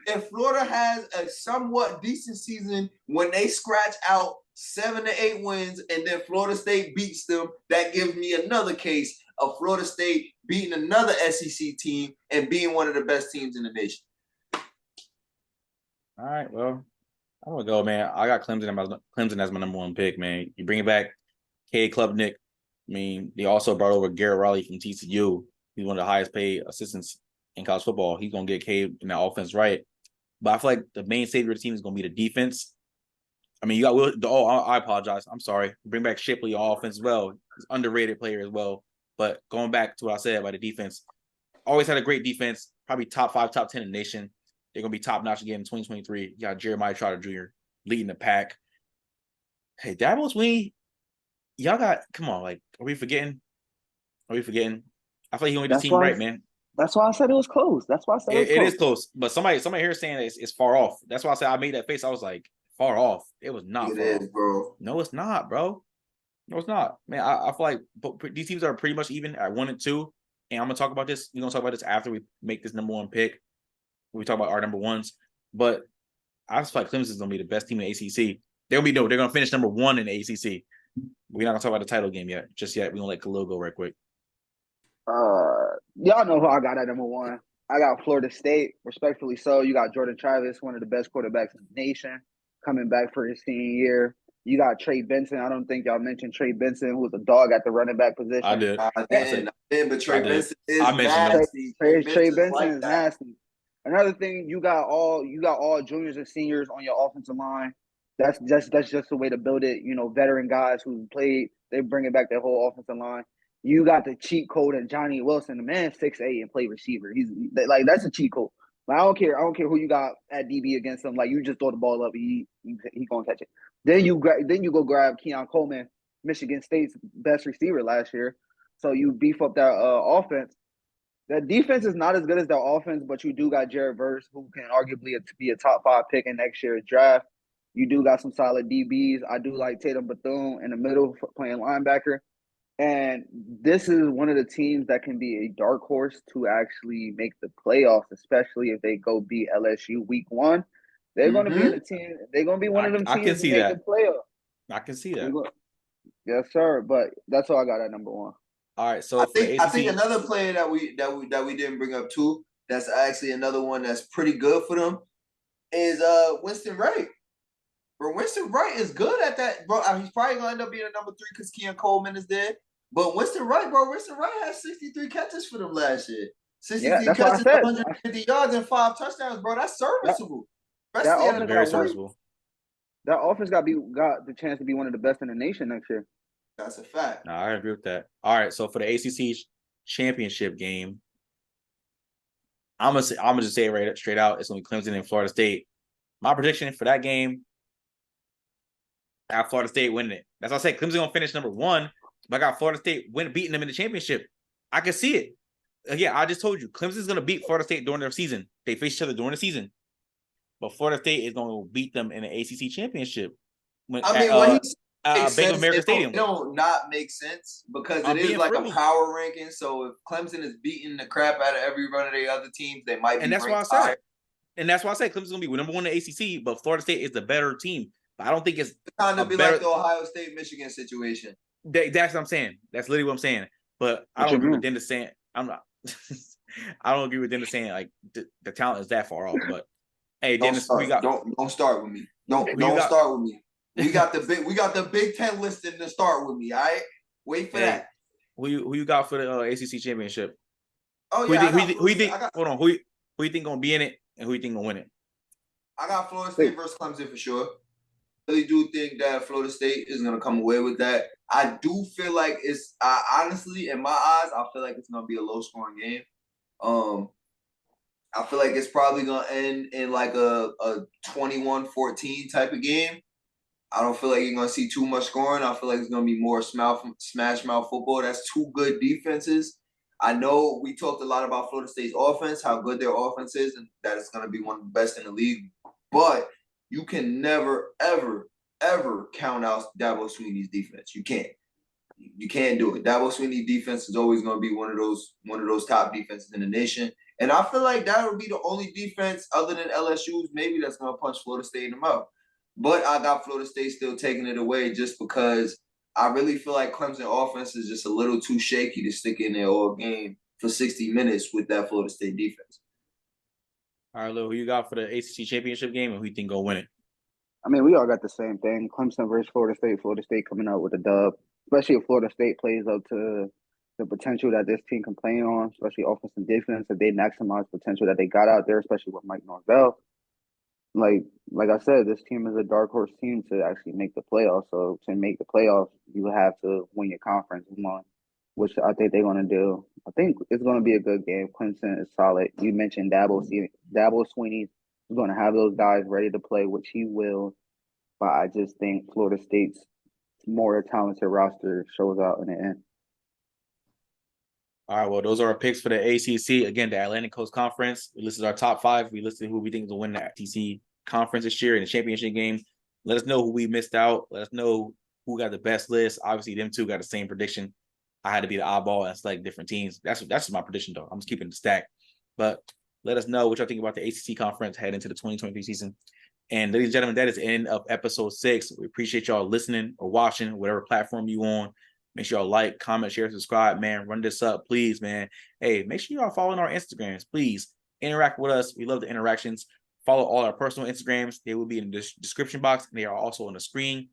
If Florida has a somewhat decent season when they scratch out 7 to 8 wins, and then Florida State beats them, that gives me another case of Florida State beating another SEC team and being one of the best teams in the nation. All right, well, I'm gonna go, man. I got Clemson as my number 1 pick, man. You bring it back, Cade Klubnik. I mean, they also brought over Garrett Riley from TCU. He's one of the highest paid assistants in college football. He's gonna get Cade in that offense right. But I feel like the main savior of the team is gonna be the defense. I mean, you got I apologize. I'm sorry. Bring back Shipley on offense as well. He's an underrated player as well. But going back to what I said about the defense, always had a great defense, probably top 5, top 10 in the nation. They're going to be top-notch again in 2023. You got Jeremiah Trotter Jr. leading the pack. Hey, Dabo Swinney, y'all got – come on, like, are we forgetting? I feel like he only did the team right, man. That's why I said it was close. It is close. But somebody here is saying it's far off. That's why I said I made that face. I was like, far off. It was not far off. Bro. No, it's not, bro. No, it's not, man. I feel like these teams are pretty much even at 1 and 2. And I'm gonna talk about this. We're gonna talk about this after we make this number one pick. When we talk about our number ones, but I just feel like Clemson's gonna be the best team in the ACC. They're gonna finish number 1 in the ACC. We're not gonna talk about the title game yet. We're gonna let Khalil go right quick. Y'all know who I got at number 1. I got Florida State, respectfully so. You got Jordan Travis, one of the best quarterbacks in the nation, coming back for his senior year. You got Trey Benson. I don't think y'all mentioned Trey Benson, who was a dog at the running back position. I did. I did, but Trey Benson is nasty. Trey Benson is nasty. Another thing, you got all juniors and seniors on your offensive line. That's just the way to build it. You know, veteran guys who played, they bring it back their whole offensive line. You got the cheat code and Johnny Wilson. The man's 6'8" and play receiver. He's like, that's a cheat code. Like, I don't care who you got at DB against him. Like, you just throw the ball up, he gonna catch it. Then you go grab Keon Coleman, Michigan State's best receiver last year. So you beef up that offense. That defense is not as good as their offense, but you do got Jared Verse, who can arguably be a top 5 pick in next year's draft. You do got some solid DBs. I do like Tatum Bethune in the middle playing linebacker. And this is one of the teams that can be a dark horse to actually make the playoffs, especially if they go beat LSU week 1. They're going to be in the team. They're going to be one of them teams I can see to make that. the playoffs. I can see that. Yes, sir. But that's all I got at number 1. All right, so I think another player that we didn't bring up too, that's actually another one that's pretty good for them, is Winston Wright. Bro, Winston Wright is good at that, bro. He's probably gonna end up being a number 3 because Keon Coleman is there. But Winston Wright had 63 catches for them last year. 63 catches, 150 yards, and 5 touchdowns, bro. That's serviceable. That's very serviceable. That offense got the chance to be one of the best in the nation next year. That's a fact. No, I agree with that. All right, so for the ACC championship game, I'm gonna just say it straight out. It's gonna be Clemson and Florida State. My prediction for that game, I have Florida State winning it. That's why I say Clemson gonna finish number 1, but I got Florida State beating them in the championship. I can see it. Again, I just told you, Clemson's gonna beat Florida State during their season. They face each other during the season, but Florida State is gonna beat them in the ACC championship. When he's Bank of America Stadium. It don't not make sense because it is like a power ranking. So if Clemson is beating the crap out of every one of the other teams, they might be. And that's why I said. And that's why I say Clemson's gonna be number 1 in the ACC, but Florida State is the better team. But I don't think it's kind of be like the Ohio State Michigan situation. That's what I'm saying. That's literally what I'm saying. But I don't agree with Dennis saying I'm not. I don't agree with Dennis saying like the talent is that far off. But hey, Dennis, don't start with me. Don't start with me. We got the Big Ten listed to start with me. All right, wait for that. Who you got for the ACC championship? Oh yeah. Who you think? Hold on. Who you think gonna be in it, and who you think gonna win it? I got Florida State versus Clemson for sure. I really do think that Florida State is gonna come away with that. I do feel like it's honestly, in my eyes, I feel like it's gonna be a low scoring game. I feel like it's probably gonna end in like a 21-14 type of game. I don't feel like you're going to see too much scoring. I feel like it's going to be more smash mouth football. That's 2 good defenses. I know we talked a lot about Florida State's offense, how good their offense is, and that it's going to be one of the best in the league. But you can never, ever, ever count out Dabo Swinney's defense. You can't. You can't do it. Dabo Swinney's defense is always going to be one of those top defenses in the nation. And I feel like that would be the only defense other than LSU's maybe that's going to punch Florida State in the mouth. But I got Florida State still taking it away just because I really feel like Clemson offense is just a little too shaky to stick in there all game for 60 minutes with that Florida State defense. All right, Lou, who you got for the ACC championship game and who you think gonna win it? I mean, we all got the same thing. Clemson versus Florida State. Florida State coming out with a dub, especially if Florida State plays up to the potential that this team can play on, especially offense and defense. If they maximize potential that they got out there, especially with Mike Norvell. Like I said, this team is a dark horse team to actually make the playoffs. So to make the playoffs, you have to win your conference one, which I think they're going to do. I think it's going to be a good game. Clemson is solid. You mentioned Dabo Swinney is going to have those guys ready to play, which he will. But I just think Florida State's more talented roster shows out in the end. All right, well, those are our picks for the ACC. Again, the Atlantic Coast Conference. We listed our top 5. We listed who we think will win the ACC conference this year in the championship game. Let us know who we missed out. Let us know who got the best list. Obviously, them two got the same prediction. I had to be the oddball and select different teams. That's just my prediction, though. I'm just keeping the stack. But let us know what y'all think about the ACC conference heading into the 2023 season. And ladies and gentlemen, that is the end of episode 6. We appreciate y'all listening or watching, whatever platform you on. Make sure y'all like, comment, share, subscribe, man. Run this up, please, man. Hey, make sure y'all following our Instagrams, please. Interact with us. We love the interactions. Follow all our personal Instagrams. They will be in the description box, and they are also on the screen.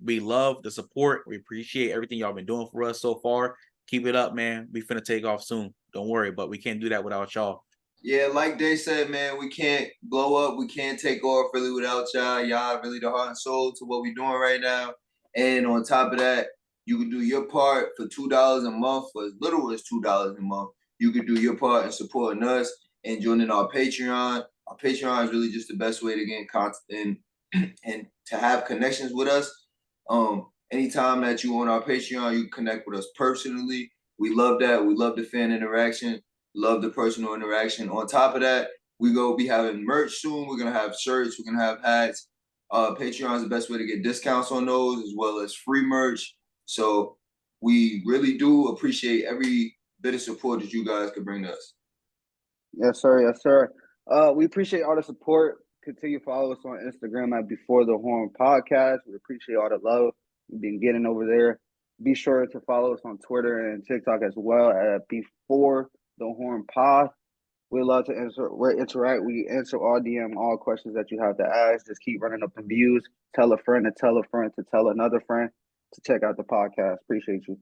We love the support. We appreciate everything y'all been doing for us so far. Keep it up, man. We finna take off soon. Don't worry, but we can't do that without y'all. Yeah, like they said, man, we can't blow up. We can't take off really without y'all. Y'all really the heart and soul to what we're doing right now. And on top of that, you can do your part for $2 a month, for as little as $2 a month. You can do your part in supporting us and joining our Patreon. Our Patreon is really just the best way to get in content and to have connections with us. Anytime that you on our Patreon, you connect with us personally. We love that. We love the fan interaction. Love the personal interaction. On top of that, we go be having merch soon. We're gonna have shirts. We're gonna have hats. Patreon is the best way to get discounts on those, as well as free merch. So we really do appreciate every bit of support that you guys could bring to us. Yes, sir. Yes, sir. We appreciate all the support. Continue to follow us on Instagram at Before the Horn Podcast. We appreciate all the love we've been getting over there. Be sure to follow us on Twitter and TikTok as well at Before the Horn Pod. We love to interact. We answer all DM, all questions that you have to ask. Just keep running up the views. Tell a friend to tell a friend to tell another friend to check out the podcast. Appreciate you.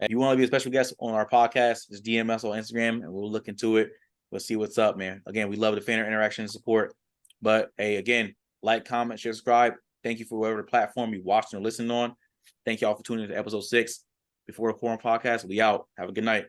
If you want to be a special guest on our podcast, just DM us on Instagram and we'll look into it. We'll see what's up, man. Again, we love the fan interaction and support. But hey, again, like, comment, share, subscribe. Thank you for whatever platform you watched or listened on. Thank y'all for tuning in to episode 6. Before the Horn Podcast, we out. Have a good night.